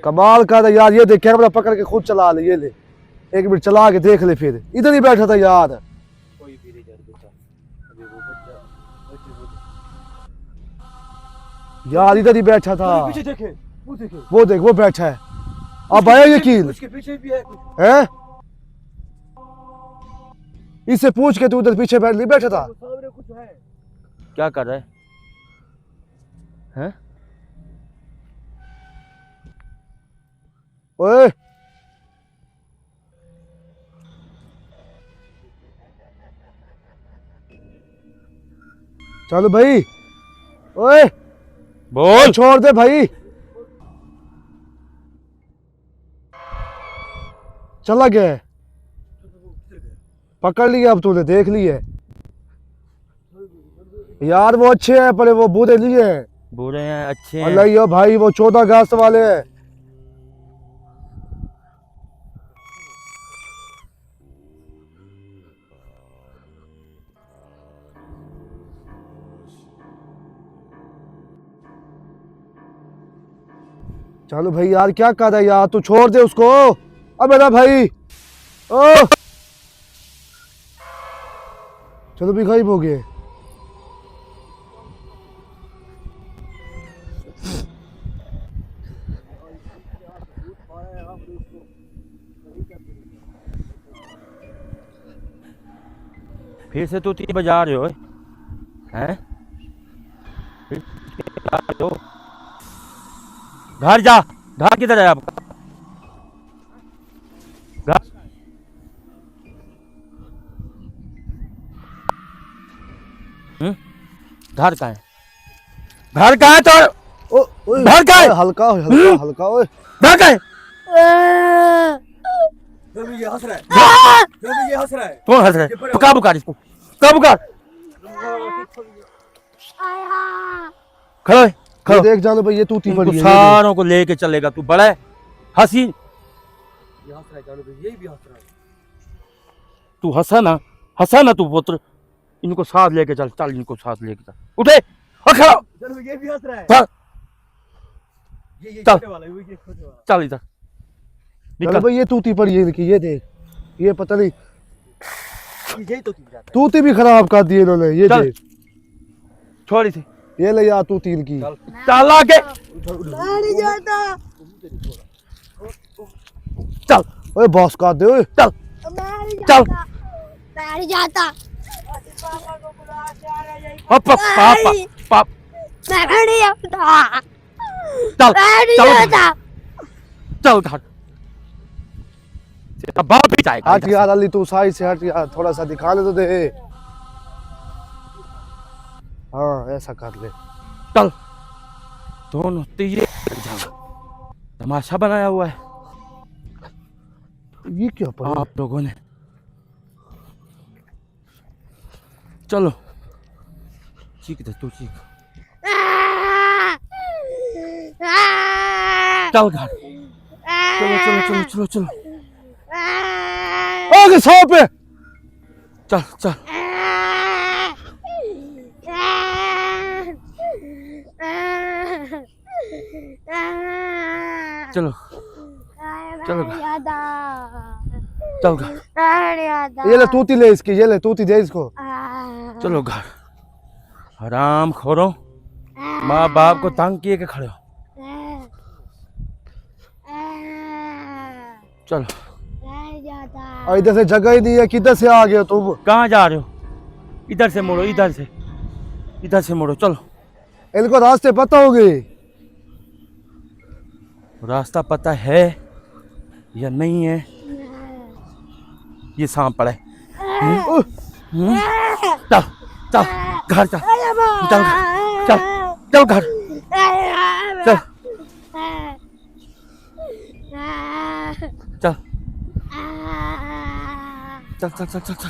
S1: कमाल कर रहा यार। ये देख, कैमरा पकड़ के खुद चला ले। ये ले, एक मिनट चला के देख ले। फिर इधर ही बैठा था यार।
S3: कोई भी नहीं जान बेटा। अभी वो बच्चा
S1: यार इधर ही बैठा था।
S3: पीछे देखे, वो देखे।
S1: वो देख, वो बैठा है। अब आया यकीन
S3: उसके पीछे भी है कुछ।
S1: है? इससे पूछ के तू उधर पीछे बैठ नहीं बैठा था?
S3: सामने कुछ है।
S2: क्या कर रहा है? हैं?
S1: ओए चलो भाई। ओए
S2: बोल।
S1: छोड़ दे भाई। चला गया है। पकड़ लिया अब तूने, देख लिया है। यार वो अच्छे हैं, पर वो बुरे नहीं है।
S2: बुरे हैं अच्छे
S1: अल्लाह
S2: हैं।
S1: यो भाई, वो 14 अगस्त वाले हैं। चलो भाई यार क्या कर रहा है यार, तू छोड़ दे उसको। अब मेरा भाई ओ चलो भी गायब हो गए।
S2: फिर से तू 3 बजा रहे हो हैं? फिर से बजा रहे हो? घर जा, घर किधर है आपका? घर घर कहाँ है? घर कहाँ है तो?
S1: ओ ओए
S2: घर का है?
S1: हल्का हल्का हल्का ओए।
S2: घर कहाँ है?
S3: जो भी ये हंस रहा है, जो भी ये हंस रहा है।
S2: कौन हंस रहा है? काबू कर इसको, काबू कर। खड़ो है,
S1: ये
S2: खड़ो।
S1: देख जानो भाई ये तूती
S2: इनको
S1: पड़ी है ये
S2: सारों को लेके चलेगा तू, बड़ा है हंसी।
S3: ये हंस रहा है जानो भाई, यही भी हंस रहा है।
S2: तू हंसा ना तू पुत्र। इनको साथ लेके चल, चल इनको साथ लेके चल। उठे और खड़ा हो।
S3: जानो भाई ये भी हंस रहा है।
S2: चल
S3: ये
S2: चल।
S3: छोटे वाला है, ये छोटे वाला।
S2: चल इधर
S1: चलो
S2: निकल।
S1: भाई ये तूती पड़ी है इनकी, ये देख ये पता नहीं
S3: यही तो तीन जाता है।
S1: तूती भी खराब कर दी इन्होंने। ये
S2: चल।
S1: देख
S2: छोड़ इसे,
S1: ये ले यार तूती इनकी।
S3: चल।
S2: चल आगे
S4: नहीं जाता,
S2: चल,
S1: ओए बॉस का दे ओए।
S2: चल
S4: मैं
S2: चल।
S4: नहीं जाता,
S2: पापा पापा पाप
S4: मैं नहीं जाता,
S2: चल
S4: मैं नहीं
S2: चल
S4: जाता।
S2: चल घर। तेरा बाप भी जाएगा
S1: हट
S2: इधर से।
S1: यार अली तू साइड से हट यार, थोड़ा सा दिखाने तो दे। हाँ ऐसा कर ले।
S2: चल दोनों तीर तमाशा बनाया हुआ है
S1: ये क्या पड़ा?
S2: आप लोगों ने। चलो चीख दे तू, चीख। चल घर, चलो चलो चलो चलो चलो।
S1: आगे सांप है।
S2: चल चल चलो चलो घर, चल घर,
S1: ये ले तूती ले इसकी, ये ले तूती दे इसको।
S2: चलो घर। हराम खोरो, माँ बाप को तंग किए के खड़े हो। चलो
S1: और इधर से जगह ही नहीं है, किधर से आ गए तुम?
S2: कहाँ जा रहे हो? इधर से मुड़ो, इधर से, इधर से मुड़ो। चलो
S1: इनको रास्ते पता होंगे।
S2: रास्ता पता है या नहीं है? ये सांप पड़ा है। चल चल घर चल, चल चल चल घर, चल चल चल चल चल चल चल।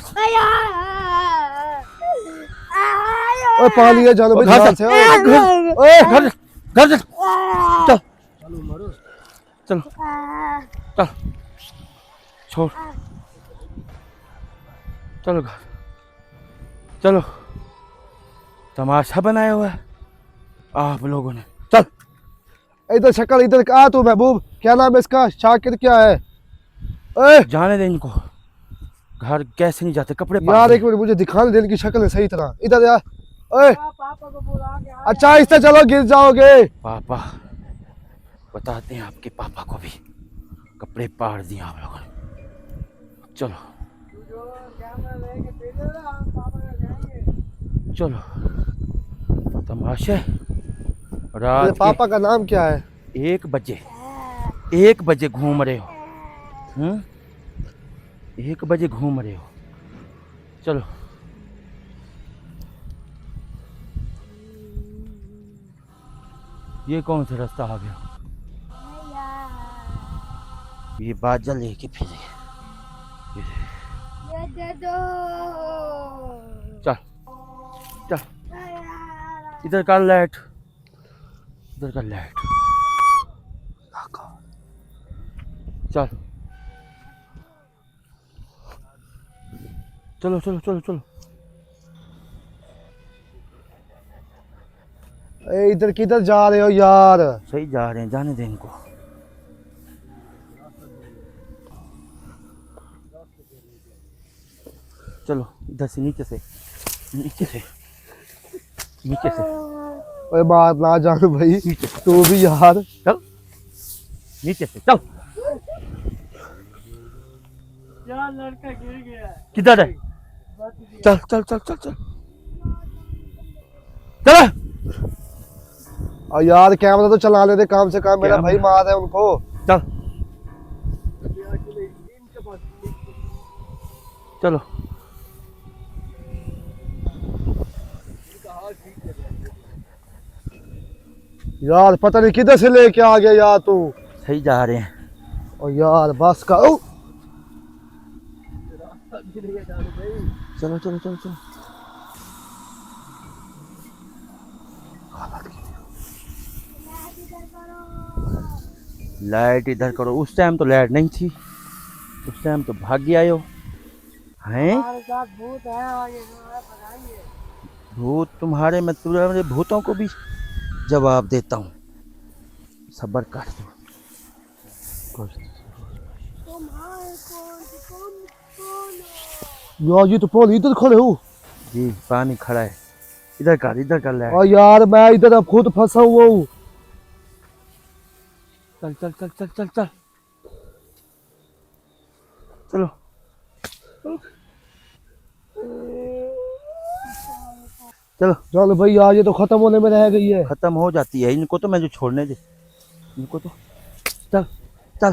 S1: ओए पानी है जानो भाई
S2: घर
S1: ध्यान
S2: से,
S1: से। ओए ओए
S2: घर घर चल, चल
S3: चलो मारो।
S2: चलो चल, छोड़, चलो घर, चलो। तमाशा बनाया हुआ है आप लोगों ने। चल
S1: इधर शक्ल इधर आ तू महबूब, क्या नाम है इसका? शाकिर क्या है? ओए
S2: जाने दे इनको। घर कैसे नहीं जाते, कपड़े
S1: यार
S2: पाल
S1: एक मिनट मुझे दिखाने दे इनकी शक्ल है सही तरह। इधर यार ओए
S4: पापा को बुला के
S1: अच्छा इससे चलो गिर जाओगे।
S2: पापा बताते हैं आपके पापा को भी, कपड़े पाड़ दिए आप लोगों ने। चलो चलो तमाशे।
S1: मेरे
S2: रात
S1: पापा का नाम क्या है?
S2: के 1 बजे घूम रहे हो। 1 बजे घूम रहे हो। चलो ये कौन सा रास्ता आ गया? ये बाजा लेके फिरे।
S4: ये दे दो।
S2: चल चल, इधर कर लाइट, इधर कर लाइट। चल चलो चलो चलो चलो।
S1: ए, इधर किधर जा रहे हो यार?
S2: सही जा रहे हैं, जाने दे इनको। चलो इधर से नीचे से नीचे से नीचे से
S1: ओए मार ना जान भाई,
S2: नीचे से
S1: तू भी यार।
S2: चल नीचे से चल।
S3: यार लड़का गिर गया है।
S2: किधर है? चल चल चल चल चल चल।
S1: और यार कैमरा तो चला लेते काम से काम, मेरा
S2: कैमरा-
S1: भाई मार है उनको।
S2: चल चलो
S1: यार पता नहीं किधर से लेके आ गया यार तू।
S2: सही जा रहे हैं।
S1: और यार बस का
S2: चलो चलो चलो चलो। लाइट इधर करो। उस टाइम तो लाइट नहीं थी, उस टाइम तो भाग गया आयो हैं।
S3: हमारे साथ भूत है, आगे बताएंगे।
S2: भूत तुम्हारे, मैं तुम्हारे भूतों को भी जवाब देता हूँ। सब्र कर दो।
S1: यार ये तो पानी इधर खड़े हो।
S2: जी पानी खड़ा है, इधर कर लाइट।
S1: और यार मैं इधर अब खुद फंसा हुआ हूँ।
S2: चल चल चल चल चल चल चलो। चलो
S1: चल भाई यार ये तो खत्म होने में रह गई है।
S2: खत्म हो जाती है इनको तो, मैं जो छोड़ने दे इनको तो। चल चल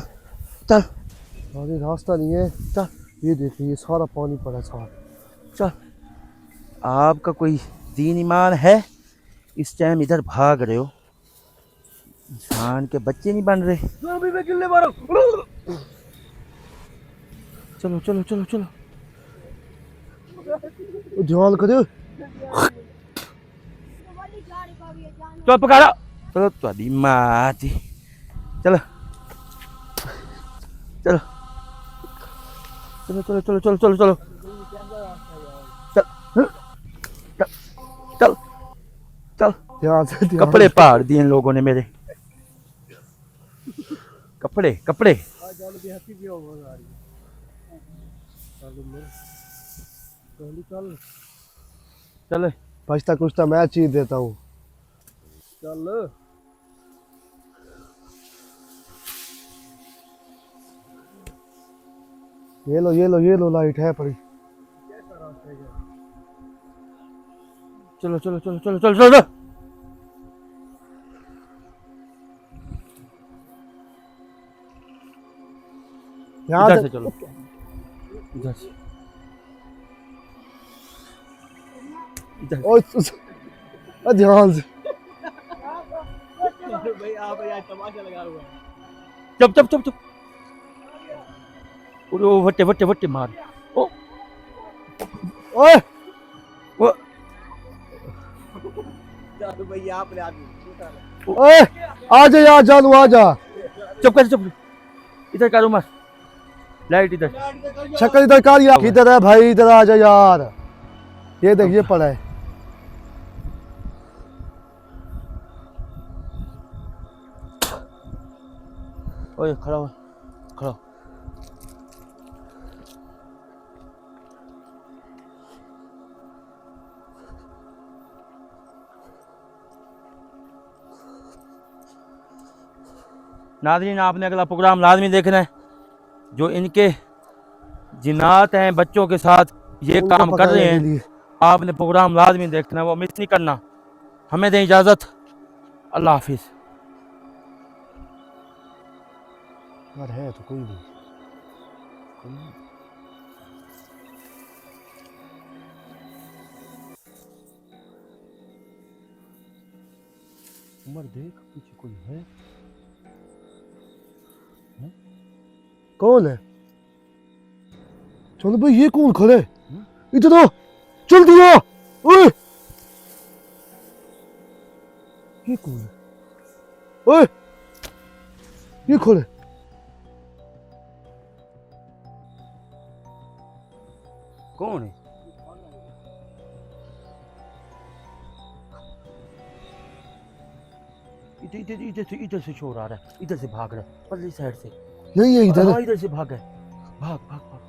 S2: चल
S1: अरे रास्ता नहीं है।
S2: चल
S1: ये देखिए ये सारा पानी पड़ा साथ।
S2: चल। आपका कोई दीन ईमान है? इस टाइम इधर भाग रहे हो, इंसान के बच्चे नहीं बन रहे। चलो चलो चलो चलो।
S1: ध्यान करो।
S2: चलो पकड़ा। चलो तुम्हारी माँ जी। चलो चलो चलो चलो चलो चलो चलो चलो चल चल चल।
S1: ध्यान से ध्यान
S2: कपड़े फाड़ दिए इन लोगों ने मेरे। कपड़े कपड़े। चल
S1: बचता कुछ मैं चीज देता हूँ।
S3: चल
S1: ये लो लाइट है पड़ी।
S2: चलो चलो चलो चलो चलो चलो।
S1: यहाँ
S2: इधर
S1: से
S2: से चलो, इधर से इधर।
S1: ओए ध्यान से।
S3: भाई आप यार तमाशा लगा हुआ है।
S2: चुप चुप चुप चुप। वो वट्टे वट्टे वट्टे मार। ओ
S1: ओए
S2: वो
S3: चल भाई आपने आदमी
S1: ओए आ जा यार, जानू आ जा।
S2: चुप कर चुप। इधर करो मत, लाइट इधर।
S1: शक्ल इधर कर यार। किधर है भाई, इधर आ जा यार। ये देखिए पड़ा है।
S2: ओए खड़ा हो, खड़ा हो। नाज़रीन आपने अगला प्रोग्राम लाजमी देखना है। जो इनके जिन्नात हैं बच्चों के साथ ये
S1: उनको
S2: काम कर रहे
S1: पकड़ने के
S2: हैं,
S1: लिए।
S2: आपने प्रोग्राम लाजमी देखना है, वो मिस नहीं करना। हमें दें इजाज़त। अल्लाह हाफिज़।
S1: यार है तो कोई नहीं।
S2: उमर देख पीछे कोई है।
S1: कौन है? चलो भाई ये कौन खड़े? इधर आओ, चल दिया। ओए ये कौन है? ओए ये खड़े।
S2: कौन है? इधर से शोर आ रहा है, इधर से भाग रहा है, परली साइड से।
S1: नहीं है इधर।
S2: हाँ इधर से भाग है। भाग भाग भाग।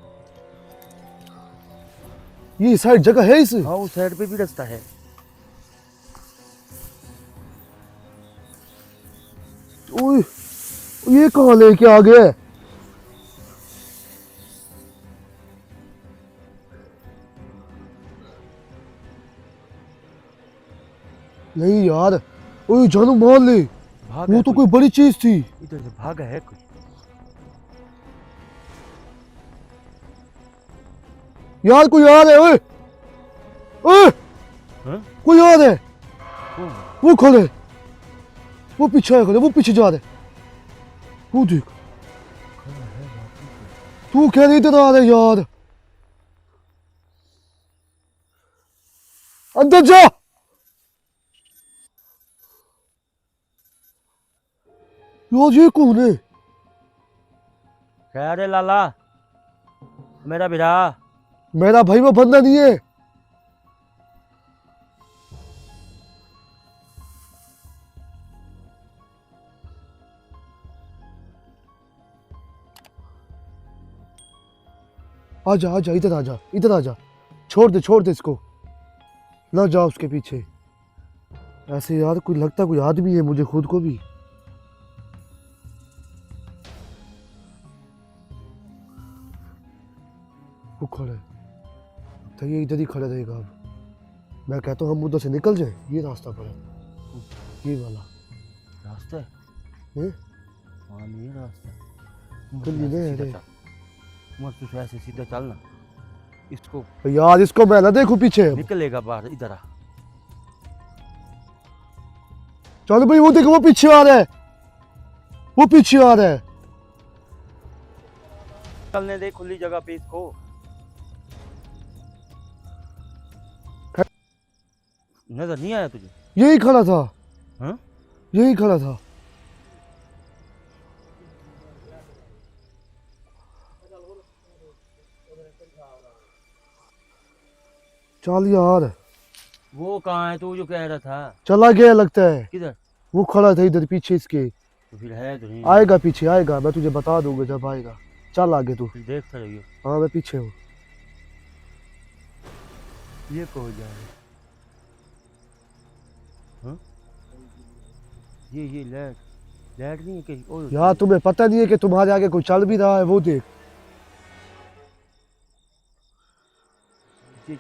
S1: ये साइड जगह है इस।
S2: हाँ उस साइड पे भी रास्ता है।
S1: ओए, ये कहाँ लेके आ गया? नहीं यार, ओए जानू मान ले,
S2: भाग
S1: वो
S2: है
S1: तो
S2: कोई,
S1: कोई बड़ी चीज थी।
S2: इधर से भागा है कोई।
S1: यार कोई आ रहा है, ओए ओए,
S2: हाँ?
S1: कोई आ रहा है।
S2: कौन?
S1: वो खड़े, वो पीछे आया खड़े, वो पीछे जा रहे। वो देख, तू क्या नहीं इधर आ रहा यार? अंदर जा। यार ये कौन है?
S2: क्या रे लाला, मेरा बिरा।
S1: मेरा भाई वो बंदा नहीं है। आजा आजा, इधर आजा, इधर आजा। छोड़ दे इसको, ना जा उसके पीछे। ऐसे यार कोई लगता कोई आदमी है मुझे खुद को भी। वो खड़ा है, तो ये इधर ही खड़ा रहेगा। अब मैं कहता हूँ हम उधर से निकल जाए, ये रास्ता पर है, ये वाला
S2: रास्ता है?
S1: है।
S2: हाँ नहीं रास्ता।
S1: तुम नहीं गए रे
S2: उमर तू ऐसे सीधा चलना, इसको
S1: यार, इसको मैं ना देखूं पीछे।
S2: निकलेगा बाहर, इधर आ।
S1: चलो भाई, वो देखो वो पीछे आ रहा है, वो पीछे आ रहा है।
S2: चलने दे खुली जगह पे इसको। नजर नहीं आया तुझे?
S1: यही खड़ा था।
S2: हाँ?
S1: यही खड़ा था। चल यार,
S2: वो कहाँ है तू जो कह रहा था?
S1: चला गया लगता है।
S2: किधर?
S1: वो खड़ा था इधर पीछे इसके।
S2: तो फिर है तो नहीं।
S1: आएगा पीछे आएगा, मैं तुझे बता दूंगा जब आएगा। चल आगे तू।
S2: फिर देखता रहियो।
S1: हाँ मैं पीछे हूँ।
S2: ये कहो जा रहा है? हाँ? ये लाइट लाइट नहीं है कहीं? ओ
S1: यार तुम्हें पता नहीं है कि तुम्हारे आगे कोई चल भी रहा है? वो देख।
S2: ये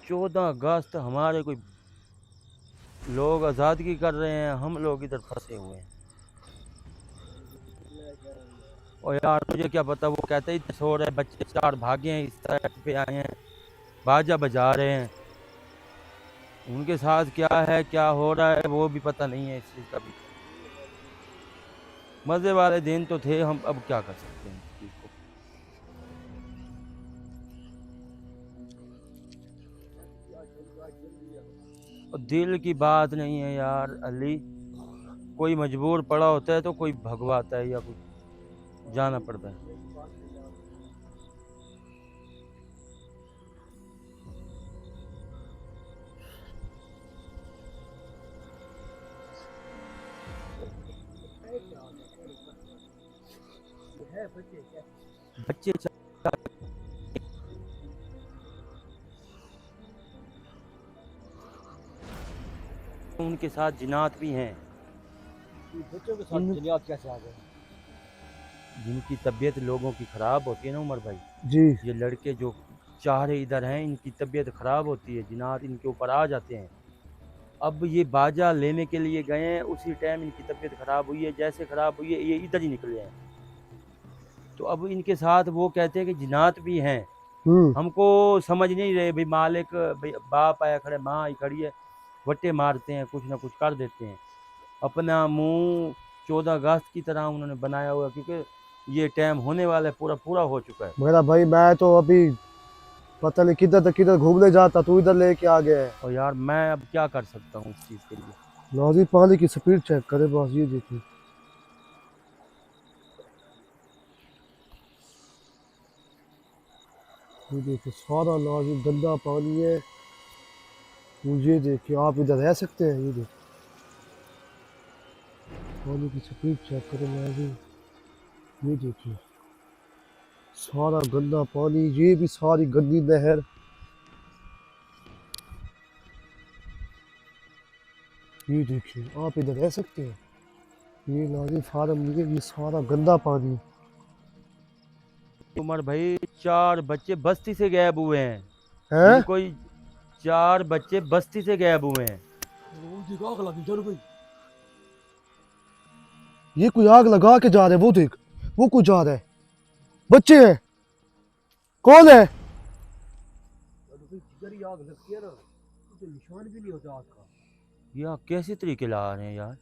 S2: 14 अगस्त हमारे कोई लोग आज़ादगी कर रहे हैं, हम लोग इधर फंसे हुए हैं। और यार तुझे क्या पता, वो कहते ही सो रहे बच्चे 4 भागे हैं, इस साइड पे आए हैं, बाजा बजा रहे हैं। उनके साथ क्या है क्या हो रहा है वो भी पता नहीं है इस चीज़ का भी। मज़े वाले दिन तो थे, हम अब क्या कर सकते हैं इस चीज़ को। और दिल की बात नहीं है यार अली, कोई मजबूर पड़ा होता है तो कोई भगवाता है या कुछ जाना पड़ता है। बच्चे उनके साथ जिनात भी हैं।
S3: बच्चों के साथ जिनात कैसे आ गए?
S2: जिनकी तबीयत लोगों की ख़राब होती है ना उमर भाई,
S1: जी।
S2: ये लड़के जो चाह रहे इधर हैं, इनकी तबीयत ख़राब होती है, जिनात इनके ऊपर आ जाते हैं। अब ये बाजा लेने के लिए गए हैं, उसी टाइम इनकी तबीयत ख़राब हुई है। जैसे ख़राब हुई है ये इधर ही निकले हैं। तो अब इनके साथ वो कहते हैं कि जिनात भी हैं। हमको समझ नहीं रहे भाई, मालिक भाई बाप आया खड़े, माँ आई खड़ी है, वट्टे मारते हैं, कुछ ना कुछ कर देते हैं। अपना मुंह 14 अगस्त की तरह उन्होंने बनाया हुआ, क्योंकि ये टाइम होने वाला है, पूरा पूरा हो चुका है।
S1: मेरा भाई मैं तो अभी पता नहीं किधर तक किधर घूमने जाता, तू इधर लेके आ गया है।
S2: और यार मैं अब क्या कर सकता हूँ इस चीज़ के लिए।
S1: नाज़िर पानी की स्पीड चेक करे बस, ये देखिए। ये देखिए सारा नाज़िर गंदा पानी है। मुझे देखिए, आप इधर रह सकते हैं? ये देखिए पानी की स्पीड चेक करें नाज़िर, ये देखिए सारा गंदा पानी, ये भी सारी गंदी नहर। ये देखिए, आप इधर रह सकते हैं? ये नाली फार्म नहीं है, ये सारा गंदा पानी।
S2: उमर भाई 4 बच्चे बस्ती से गायब हुए हैं,
S1: हैं?
S2: जिनको 4 बच्चे बस्ती से गायब हुए हैं।
S1: ये कोई आग लगा के जा रहा है, वो देख, वो कोई जा रहा है। बच्चे हैं। कौन है?
S3: जिधर आग लगती है ना, तो निशान भी नहीं होता आग का।
S2: यार कैसे तरीके ला रहे हैं यार,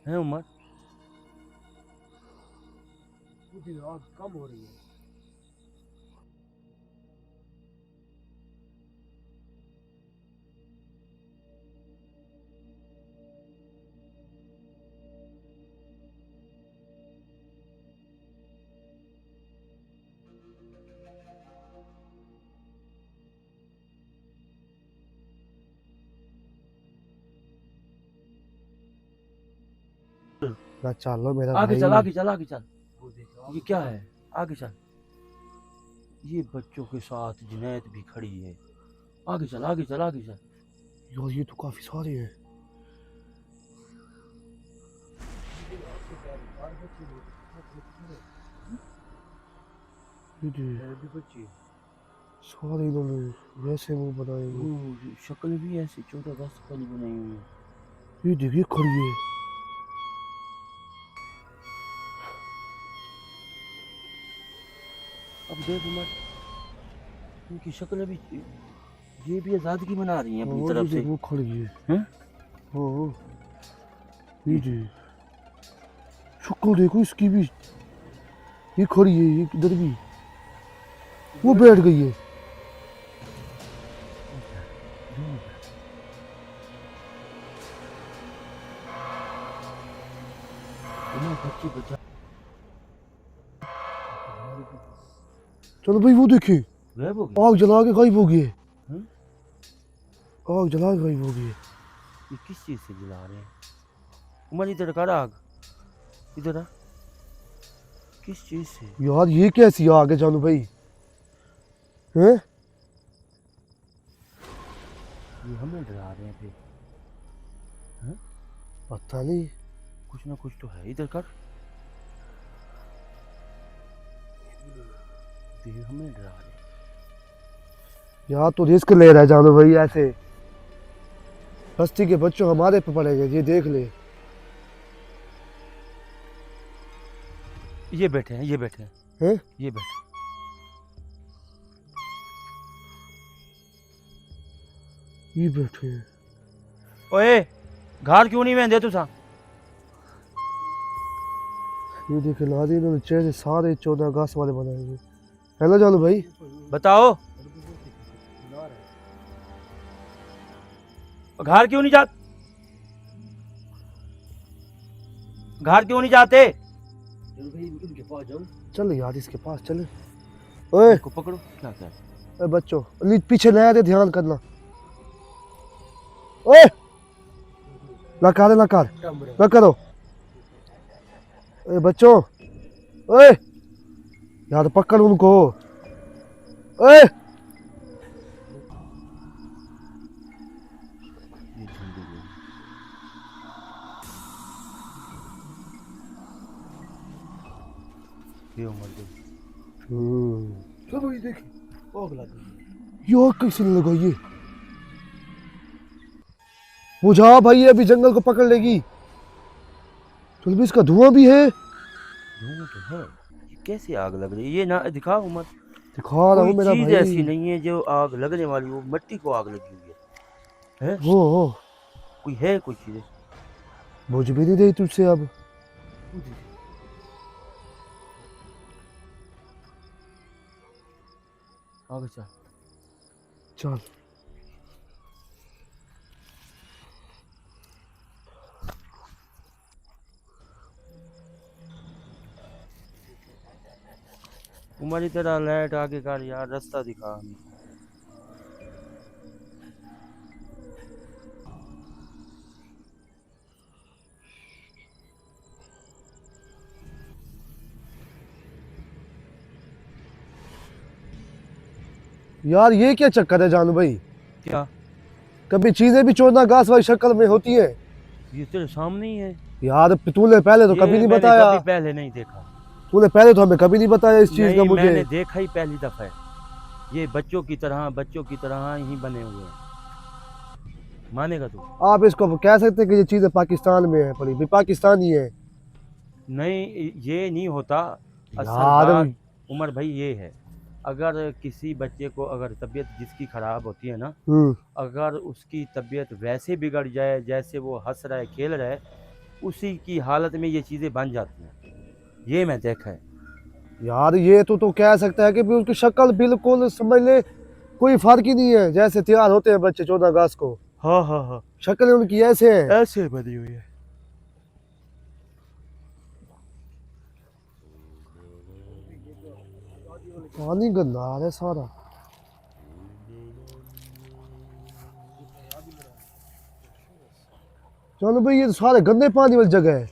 S2: हैं उमर?
S3: उधर आग कम हो रही है।
S1: ना चलो मेरा
S2: आगे
S1: भाई।
S2: चल, आगे चल, आगे चल।
S3: वो देखो
S2: ये क्या है? आगे चल। ये बच्चों के साथ जुनैद भी खड़ी है। आगे चल, आगे चल, आगे चल।
S1: यार ये तो काफी सारे हैं। ये देख,
S3: बच्ची
S1: सारे इन्होंने वैसे मुंह बनाए हुए।
S2: वो शक्ल भी ऐसी 14 अगस्त वाली बनाई हुई है।
S1: ये देखिए, खड़ी है।
S2: अब देख उमर, उनकी शक्ल भी, ये भी आज़ादगी मना रही है अपनी
S1: और
S2: तरफ
S1: ये
S2: से।
S1: देख, वो खड़ी है।
S2: हैं?
S1: हाँ, ये देख, शक्ल देखो इसकी भी। ये खड़ी है, ये इधर भी। वो बैठ गई है।
S2: उमर बच्ची बचा।
S1: चलो भाई, वो देखिए,
S2: गायब हो गई।
S1: आग जला के गायब हो गई है।
S2: हैं?
S1: आग जला के गायब हो गई है।
S2: ये किस चीज़ से जला रहे हैं? उमर इधर कर आग, इधर आ। किस चीज़ से?
S1: यार ये कैसी आग है जानू भाई? हैं?
S2: ये हमें डरा रहे हैं फिर।
S1: पता नहीं।
S2: कुछ ना कुछ तो है, इधर कर। ये हमें डरा रहे हैं।
S1: यार तो रिस्क ले रहा है जानू भाई ऐसे। बस्ती के बच्चों हमारे पे पड़ेंगे, ये देख ले।
S2: ये बैठे हैं, ये बैठे हैं,
S1: हैं?
S2: ये बैठे।
S1: ये बैठे हैं।
S2: ओए, घर क्यों नहीं वेंदे तुसा?
S1: ये देखे लादी, इन्होंने चेहरे सारे 14 अगस्त वाले बनाए हुए। है ना जानू भाई?
S2: बताओ, घर क्यों नहीं जाते? घर क्यों नहीं जाते?
S3: चलो भाई इनके पास जाओ।
S1: चल यार, इसके पास चले। ओए
S2: को पकड़ो। क्या क्या?
S1: ओए बच्चों, पीछे नया दे, ध्यान करना। ओए ना कर, ना कर, ना करो। ओए बच्चों, ओए यार पकड़ उनको। ओए
S2: ये झंडू है। ये उम्र दे।
S3: चलो भाई देख आग लग गई।
S1: ये आग कैसे नहीं लगाई? ये बुझा भाई, ये अभी जंगल को पकड़ लेगी। चल भी, इसका धुआं भी है।
S2: धुआं तो है। ये कैसे आग लग रही है? ये ना दिखा उमर।
S1: दिखा रहा हूँ
S2: कोई
S1: मेरा
S2: चीज
S1: भाई।
S2: ऐसी नहीं है जो आग लगने वाली हो। मिट्टी को आग लगी हुई है।
S1: हो
S2: कोई है, कोई चीज?
S1: बुझ भी नहीं रही तुझसे अब।
S2: आगे चल।
S1: चल
S2: उमर तेरा लाइट आगे कर यार, रास्ता दिखा हमें।
S1: यार ये क्या चक्कर है जानू भाई?
S2: क्या?
S1: कभी चीजें भी 14 अगस्त वाली शक्ल में होती है।
S2: ये तेरे सामने ही है।
S1: यार तूने पहले तो
S2: ये
S1: कभी नहीं
S2: मैंने
S1: बताया।
S2: कभी पहले नहीं देखा।
S1: तूने पहले तो हमें कभी नहीं बताया इस चीज
S2: नहीं,
S1: का मुझे।
S2: मैंने देखा ही पहली दफा है। ये बच्चों की तरह ही बने हुए हैं। मानेगा तू?
S1: आप इसको कह सकते हैं कि ये चीजें पाकिस्तान में है पड़ी, भी पाकिस्तानी है।
S2: नहीं, ये नहीं होता। असल
S1: यार
S2: बात उमर भाई ये है, अगर किसी बच्चे को अगर तबीयत जिसकी ख़राब होती है ना, अगर उसकी तबीयत वैसे बिगड़ जाए जैसे वो हंस रहा है खेल रहा है, उसी की हालत में ये चीज़ें बन जाती हैं। ये मैं देखा है।
S1: यार ये तो कह सकता है कि भी उसकी शक्ल बिल्कुल समझ ले कोई फर्क ही नहीं है, जैसे तैयार होते हैं बच्चे 14 अगस्त को।
S2: हाँ हाँ हाँ,
S1: शक्ल उनकी ऐसे है।
S2: ऐसे बनी हुई है।
S1: पानी गंदा आ रहा है सारा। चलो भाई ये तो सारे गंदे पानी वाली जगह है।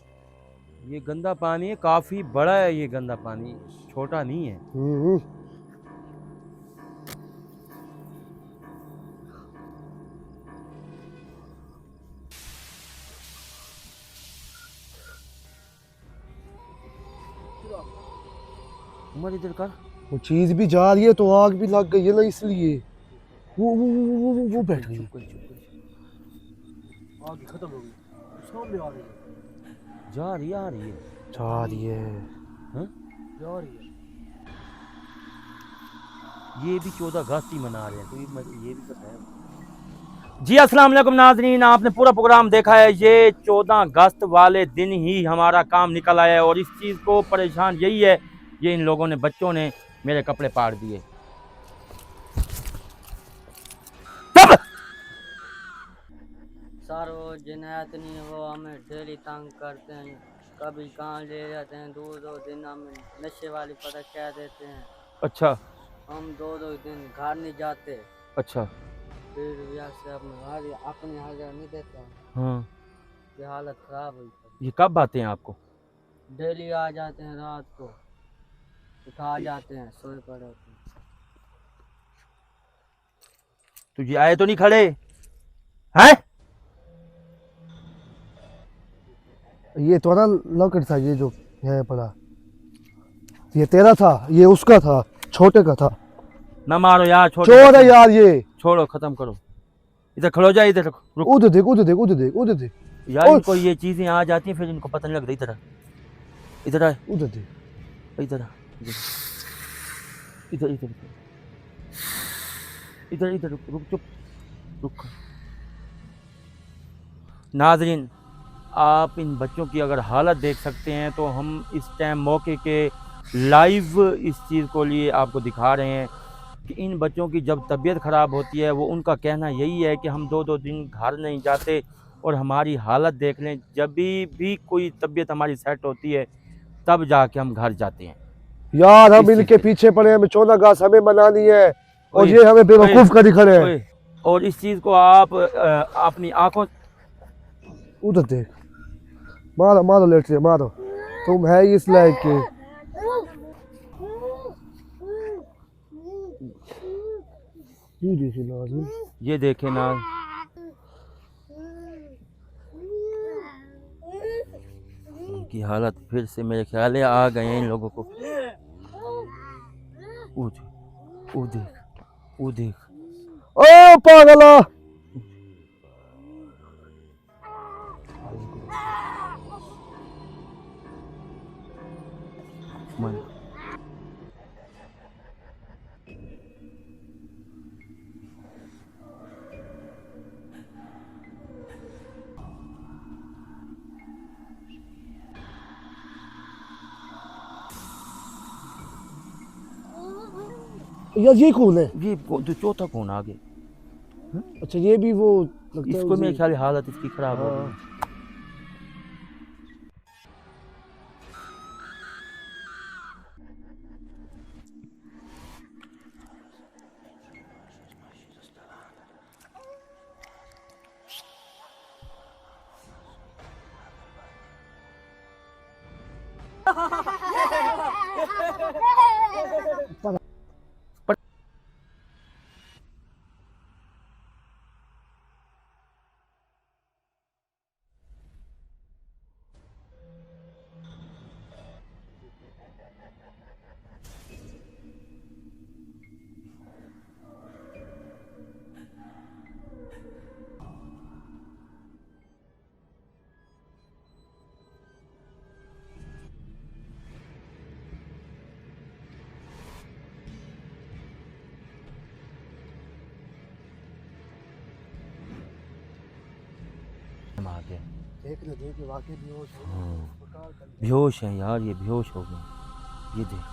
S2: ये गंदा पानी है, काफ़ी बड़ा है ये गंदा पानी, छोटा नहीं है। उमर इधर कर।
S1: वो चीज भी जा रही है तो आग भी लग गई है ना, इसलिए वो बैठ गई।
S3: आगे खत्म हो गई, सामने आ रही है,
S2: जा रही आ रही है।
S1: जा रही है।
S2: हाँ?
S3: जा रही है।
S2: ये भी 14 अगस्त ही मना रहे हैं, तो ये भी पता है। जी अस्सलाम वालेकुम नाज़रीन, आपने पूरा प्रोग्राम देखा है। ये 14 अगस्त वाले दिन ही हमारा काम निकल आया है और इस चीज़ को परेशान यही है, ये इन लोगों ने बच्चों ने मेरे कपड़े पाड़ दिए।
S5: सर वो जिनायत नहीं, वो हमें डेली तंग करते हैं, कभी कहाँ ले जाते हैं, 2-2 दिन हमें नशे वाली पता कह देते हैं।
S2: अच्छा
S5: हम 2-2 दिन घर नहीं जाते,
S2: अच्छा।
S5: फिर यहाँ से अपने हाजिर नहीं देते हैं।
S2: हाँ,
S5: ये हालत ख़राब हुई सर।
S2: ये कब आते हैं आपको?
S5: डेली आ जाते हैं, रात को उठा जाते हैं, सोए पड़े होते हैं।
S2: तुझे आए तो नहीं खड़े हैं?
S1: ये तो ना लॉकेट था, ये जो है पड़ा, ये तेरा था, ये उसका था, छोटे का था।
S2: ना मारो यार,
S1: चोर है यार ये।
S2: छोड़ो, खत्म करो। इधर खड़ो जा, इधर रुक।
S1: उधर देख उधर देख उधर देख उधर देख
S2: यार इनको ये चीजें आ जाती हैं फिर इनको पता नहीं लगता। इधर आ, इधर आ,
S1: उधर देख।
S2: इधर आ, इधर इधर इधर इधर रुक रुक, चुप रुक। नाज़रीन, आप इन बच्चों की अगर हालत देख सकते हैं तो हम इस टाइम मौके के लाइव इस चीज़ को लिए आपको दिखा रहे हैं कि इन बच्चों की जब तबीयत ख़राब होती है, वो उनका कहना यही है कि हम 2-2 दिन घर नहीं जाते और हमारी हालत देख लें, जब भी कोई तबीयत हमारी सेट होती है तब जाके हम घर जाते हैं।
S1: यार हम
S2: इस
S1: इनके
S2: चीज़ से।
S1: पीछे पड़े हैं, 14 अगस्त हमें मनानी है और
S2: ओए,
S1: ये हमें बेवकूफ कर खड़े हैं।
S2: ओए, और इस चीज़ को आप अपनी आंखों
S1: उधर देख, मारो मारो लेट से मारो, तुम है इस लायक के। ये देखिए नाज़रीन,
S2: ये देखें ना, इनकी हालत फिर से मेरे ख्याल है आ गए हैं इन लोगों को। वो देख, वो देख, वो देख।
S1: ओ पागला।
S2: मन
S1: यार ये कौन है?
S2: ये जो चौथा कौन आ गया?
S1: अच्छा ये भी वो लगता है
S2: इसको मेरे
S1: उसी-
S2: ख्याल है हालत इसकी खराब हो गई। दम आ गया।
S1: देख ले वाकई बेहोश हो गए।
S2: हाँ, बेहोश है यार, ये बेहोश हो गए। ये देख,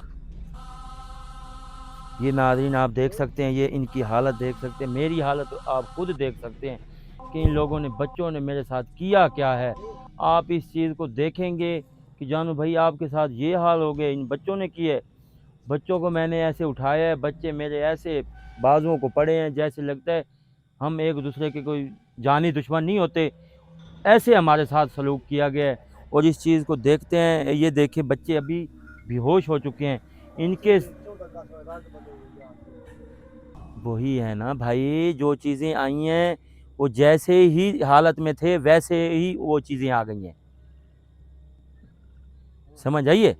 S2: ये नाज़रीन आप देख सकते हैं, ये इनकी हालत देख सकते हैं, मेरी हालत आप खुद देख सकते हैं कि इन लोगों ने, बच्चों ने मेरे साथ किया क्या है। आप इस चीज़ को देखेंगे कि जानू भाई आपके साथ ये हाल हो गए, इन बच्चों ने किए। बच्चों को मैंने ऐसे उठाया है, बच्चे मेरे ऐसे बाजुओं को पड़े हैं जैसे लगता है हम एक दूसरे के कोई जानी दुश्मन नहीं होते, ऐसे हमारे साथ सलूक किया गया है। और इस चीज़ को देखते हैं, ये देखिए बच्चे अभी बेहोश हो चुके हैं। इनके वही है ना भाई, जो चीज़ें आई हैं वो जैसे ही हालत में थे वैसे ही वो चीज़ें आ गई हैं, समझ आइए।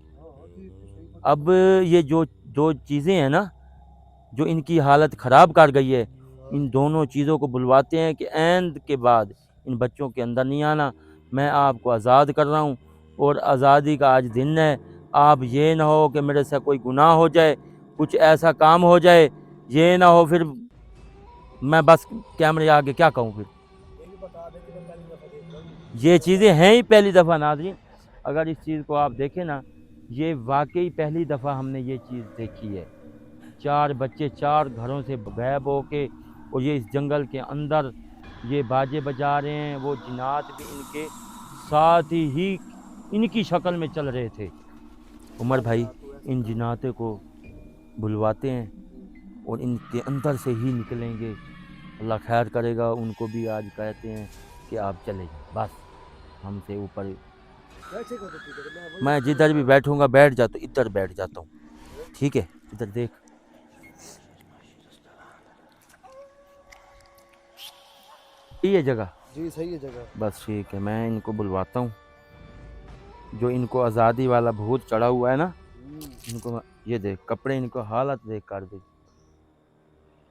S2: अब ये जो जो चीज़ें हैं ना, जो इनकी हालत ख़राब कर गई है, इन दोनों चीज़ों को बुलवाते हैं कि एंड के बाद इन बच्चों के अंदर नहीं आना। मैं आपको आज़ाद कर रहा हूँ और आज़ादी का आज दिन है। आप ये ना हो कि मेरे से कोई गुनाह हो जाए, कुछ ऐसा काम हो जाए, ये ना हो फिर मैं बस कैमरे आगे क्या कहूँ फिर। ये चीज़ें हैं ही पहली दफ़ा नाज़रीन, अगर इस चीज़ को आप देखें ना, ये वाकई पहली दफ़ा हमने ये चीज़ देखी है। 4 बच्चे 4 घरों से गायब हो के, और ये इस जंगल के अंदर ये बाजे बजा रहे हैं, वो जिन्नात भी इनके साथ ही इनकी शक्ल में चल रहे थे। उमर भाई इन जिन्नाते को बुलवाते हैं और इनके अंदर से ही निकलेंगे। अल्लाह खैर करेगा, उनको भी आज कहते हैं कि आप चले जाओ, बस हमसे ऊपर। मैं जिधर भी बैठूंगा बैठ जाता हूँ, इधर बैठ जाता हूँ, ठीक है। इधर देख, ये जगह
S1: जी सही है जगह।
S2: बस ठीक है, मैं इनको बुलवाता हूँ। जो इनको आज़ादी वाला भूत चढ़ा हुआ है ना, इनको ये देख कपड़े, इनको हालत देख कर दे।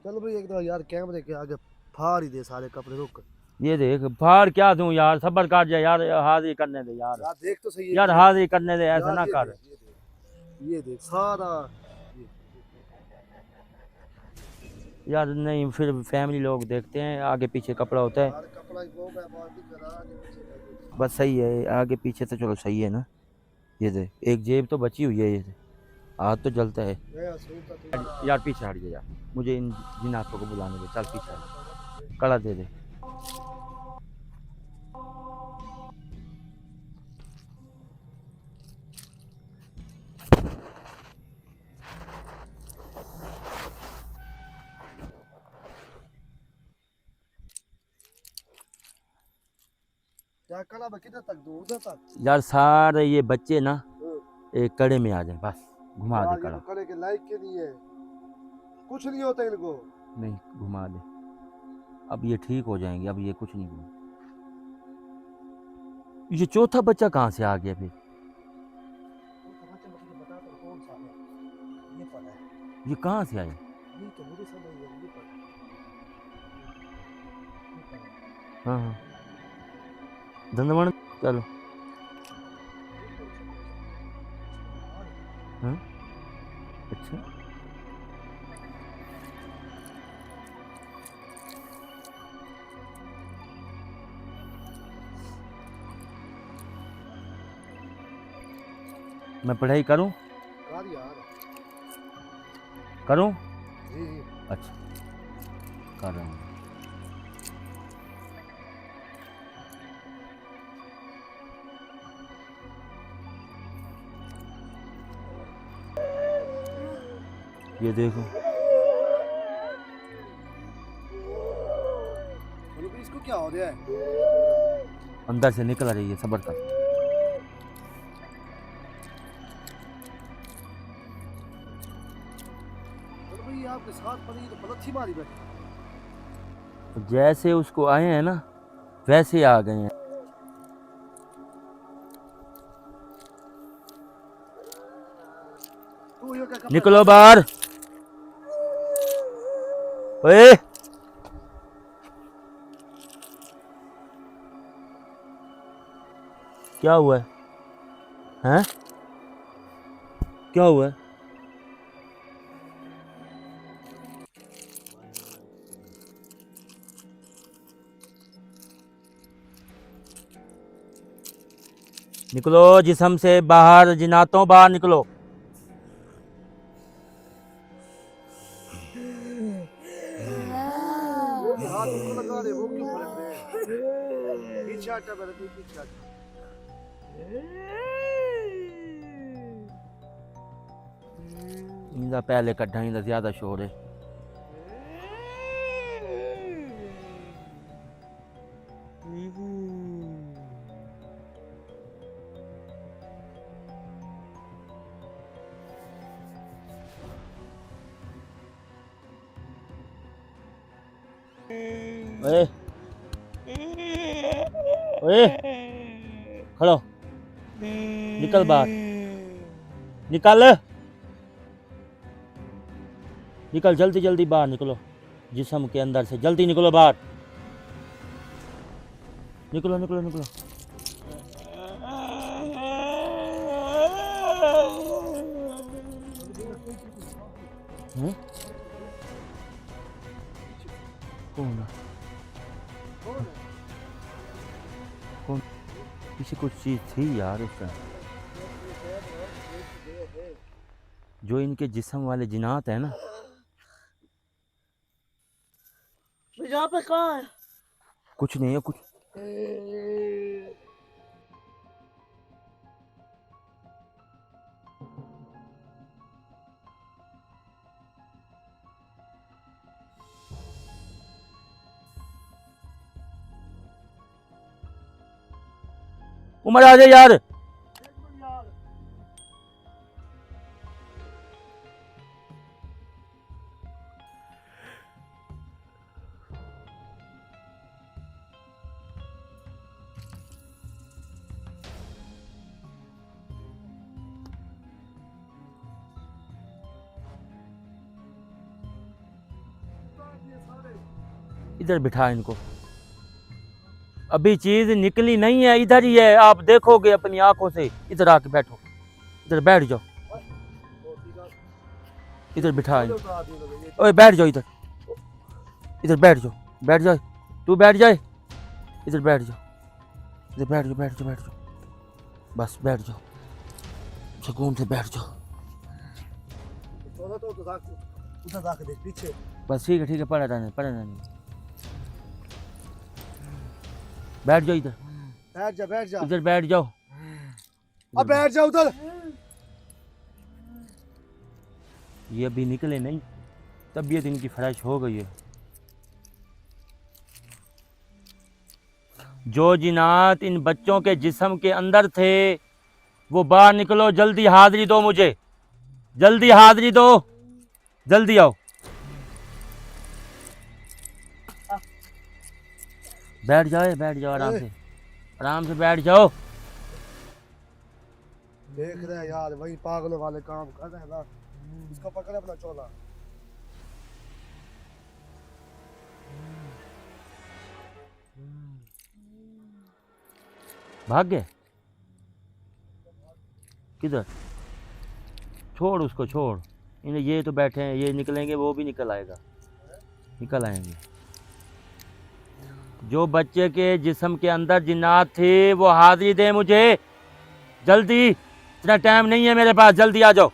S1: चल भाई एक दो यार कैमरे के आगे फाड़ ही दे सारे कपड़े, रुक
S2: ये देख फाड़ क्या दूं यार, सब्र कर जा यार, हाजिरी करने दे यार,
S1: यार देख तो सही है
S2: यार हाजिरी करने दे, ऐसा ना कर।
S1: ये देख सारा
S2: यार नहीं, फिर फैमिली लोग देखते हैं, आगे पीछे कपड़ा होता है।
S1: यार कपड़ा ही वो मैं बात नहीं कर रहा, आगे पीछे का कुछ।
S2: बस सही है, आगे पीछे तो चलो सही है ना। ये देख एक जेब तो बची हुई है, ये देख हाथ तो जलता है।
S1: मैं सोचता था
S2: यार पीछे हट जा यार, मुझे इन जिन्नातों को बुलाने दे, चल पीछे हट, कड़ा दे दे।
S1: क्या कड़ा मैं किधर तक दूं, उधर तक?
S2: यार सारे ये बच्चे ना एक कड़े में आ जाए, बस घुमा
S1: यार
S2: दे
S1: ये
S2: कड़ा।
S1: तो कड़े के लायक के नहीं है, कुछ नहीं होता इनको।
S2: नहीं घुमा दे, अब ये ठीक हो जाएंगे, अब ये कुछ नहीं घूम। ये चौथा बच्चा कहाँ से आ गया फिर?
S1: बता तो कौन सा है, ये पता है,
S2: ये कहाँ से आया?
S1: ये तो मुझे समझ नहीं आ रही, ये पता है।
S2: हाँ हाँ, धन्यवाद। चलो हाँ अच्छा, मैं पढ़ाई करूं
S1: यार
S2: करूं?
S1: जी
S2: अच्छा कर रहा हूँ। ये देखो
S1: इसको क्या हो गया है?
S2: अंदर से निकल रही है, सब्र कर।
S1: भाई आपके साथ पड़ी तो पलथी मारी बैठी।
S2: जैसे उसको आए हैं ना वैसे आ गए हैं।
S1: तू ये क्या कपड़ा
S2: निकलो बाहर। ओए क्या हुआ है? हैं? क्या हुआ है? निकलो जिस्म से बाहर, जिन्नातों बाहर निकलो।
S1: हाथ उनको लगा दे, वो क्यों पलट रहे हैं? पीछे हटा मेरे, तू पीछे हटा।
S2: इनका पहले कट्ठा इनका ज्यादा शोर है। ओए ओए, खड़ो, निकल बाहर, निकल निकल, जल्दी जल्दी बाहर निकलो, जिस्म के अंदर से जल्दी निकलो बाहर, निकलो निकलो निकलो। हैं? कौन है? कौन? पीछे कुछ चीज थी यार उसका, जो इनके जिस्म वाले जिनात है ना।
S5: यहाँ पे कहाँ है?
S2: कुछ नहीं है कुछ। उमर आ जाए यार। इधर बिठा इनको, अभी चीज निकली नहीं है, इधर ही है, आप देखोगे अपनी आंखों से। इधर आके बैठो, इधर बैठ जाओ, इधर बिठा इनको। ओए बैठ जाओ इधर, इधर बैठ जाओ, बैठ जाओ, तू बैठ जाए, इधर बैठ जाओ, इधर बैठ जाओ, बैठ जाओ, बैठ जाओ, बस बैठ जाओ, सुकून से बैठ जाओ।
S1: उधर जाके देख पीछे।
S2: बस ठीक है, पड़ा रहने, पड़ा रहने, बैठ जाओ इधर,
S1: बैठ जा, बैठ जा,
S2: इधर बैठ जाओ,
S1: अब बैठ जा उधर।
S2: ये अभी निकले नहीं, तबीयत इनकी फ्रेश हो गई है। जो जिनात इन बच्चों के जिस्म के अंदर थे वो बाहर निकलो, जल्दी हाजिरी दो मुझे, जल्दी हाजिरी दो, जल्दी आओ। बैठ जाओ, बैठ जाओ, आराम से, आराम से बैठ जाओ।
S1: देख रहे हैं यार, वही पागलों वाले काम कर रहे हैं ना। इसको पकड़ अपना चोला।
S2: भाग गए किधर? छोड़ उसको, छोड़, इन्हें, ये तो बैठे हैं, ये निकलेंगे, वो भी निकल आएगा, निकल आएंगे। जो बच्चे के जिस्म के अंदर जिन्नात थे वो हाजिरी दे मुझे, जल्दी, इतना टाइम नहीं है मेरे पास, जल्दी आ जाओ।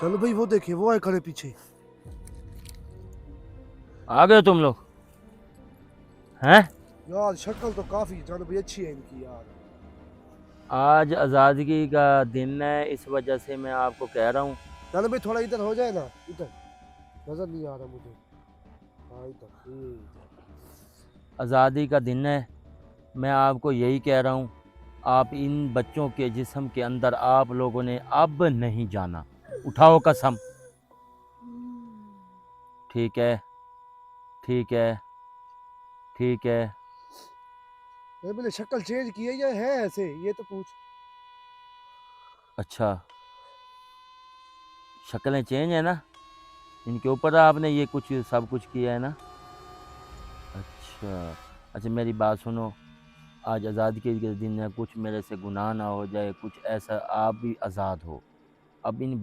S1: चलो भाई, वो देखे, वो आए खड़े पीछे।
S2: आ गए तुम लोग हैं?
S1: यार शक्ल तो काफी जान भाई अच्छी है इनकी यार।
S2: आज आज़ादगी का दिन है, इस वजह से मैं आपको कह रहा हूँ।
S1: जान भाई थोड़ा इधर हो जाए ना, इधर नजर नहीं आ रहा मुझे। हाँ इधर।
S2: आज़ादी का दिन है, मैं आपको यही कह रहा हूँ, आप इन बच्चों के जिस्म के अंदर आप लोगों ने अब नहीं जाना, उठाओ कसम। ठीक है, ठीक है, ठीक है।
S1: ये मैंने शक्ल चेंज की है या है ऐसे, ये तो पूछ।
S2: अच्छा, शक्लें चेंज है ना, इनके ऊपर आपने ये कुछ सब कुछ किया है ना। अच्छा अच्छा, मेरी बात सुनो, आज आज़ादी के दिन है, कुछ मेरे से गुनाह ना हो जाए, कुछ ऐसा, आप भी आज़ाद हो। अब इन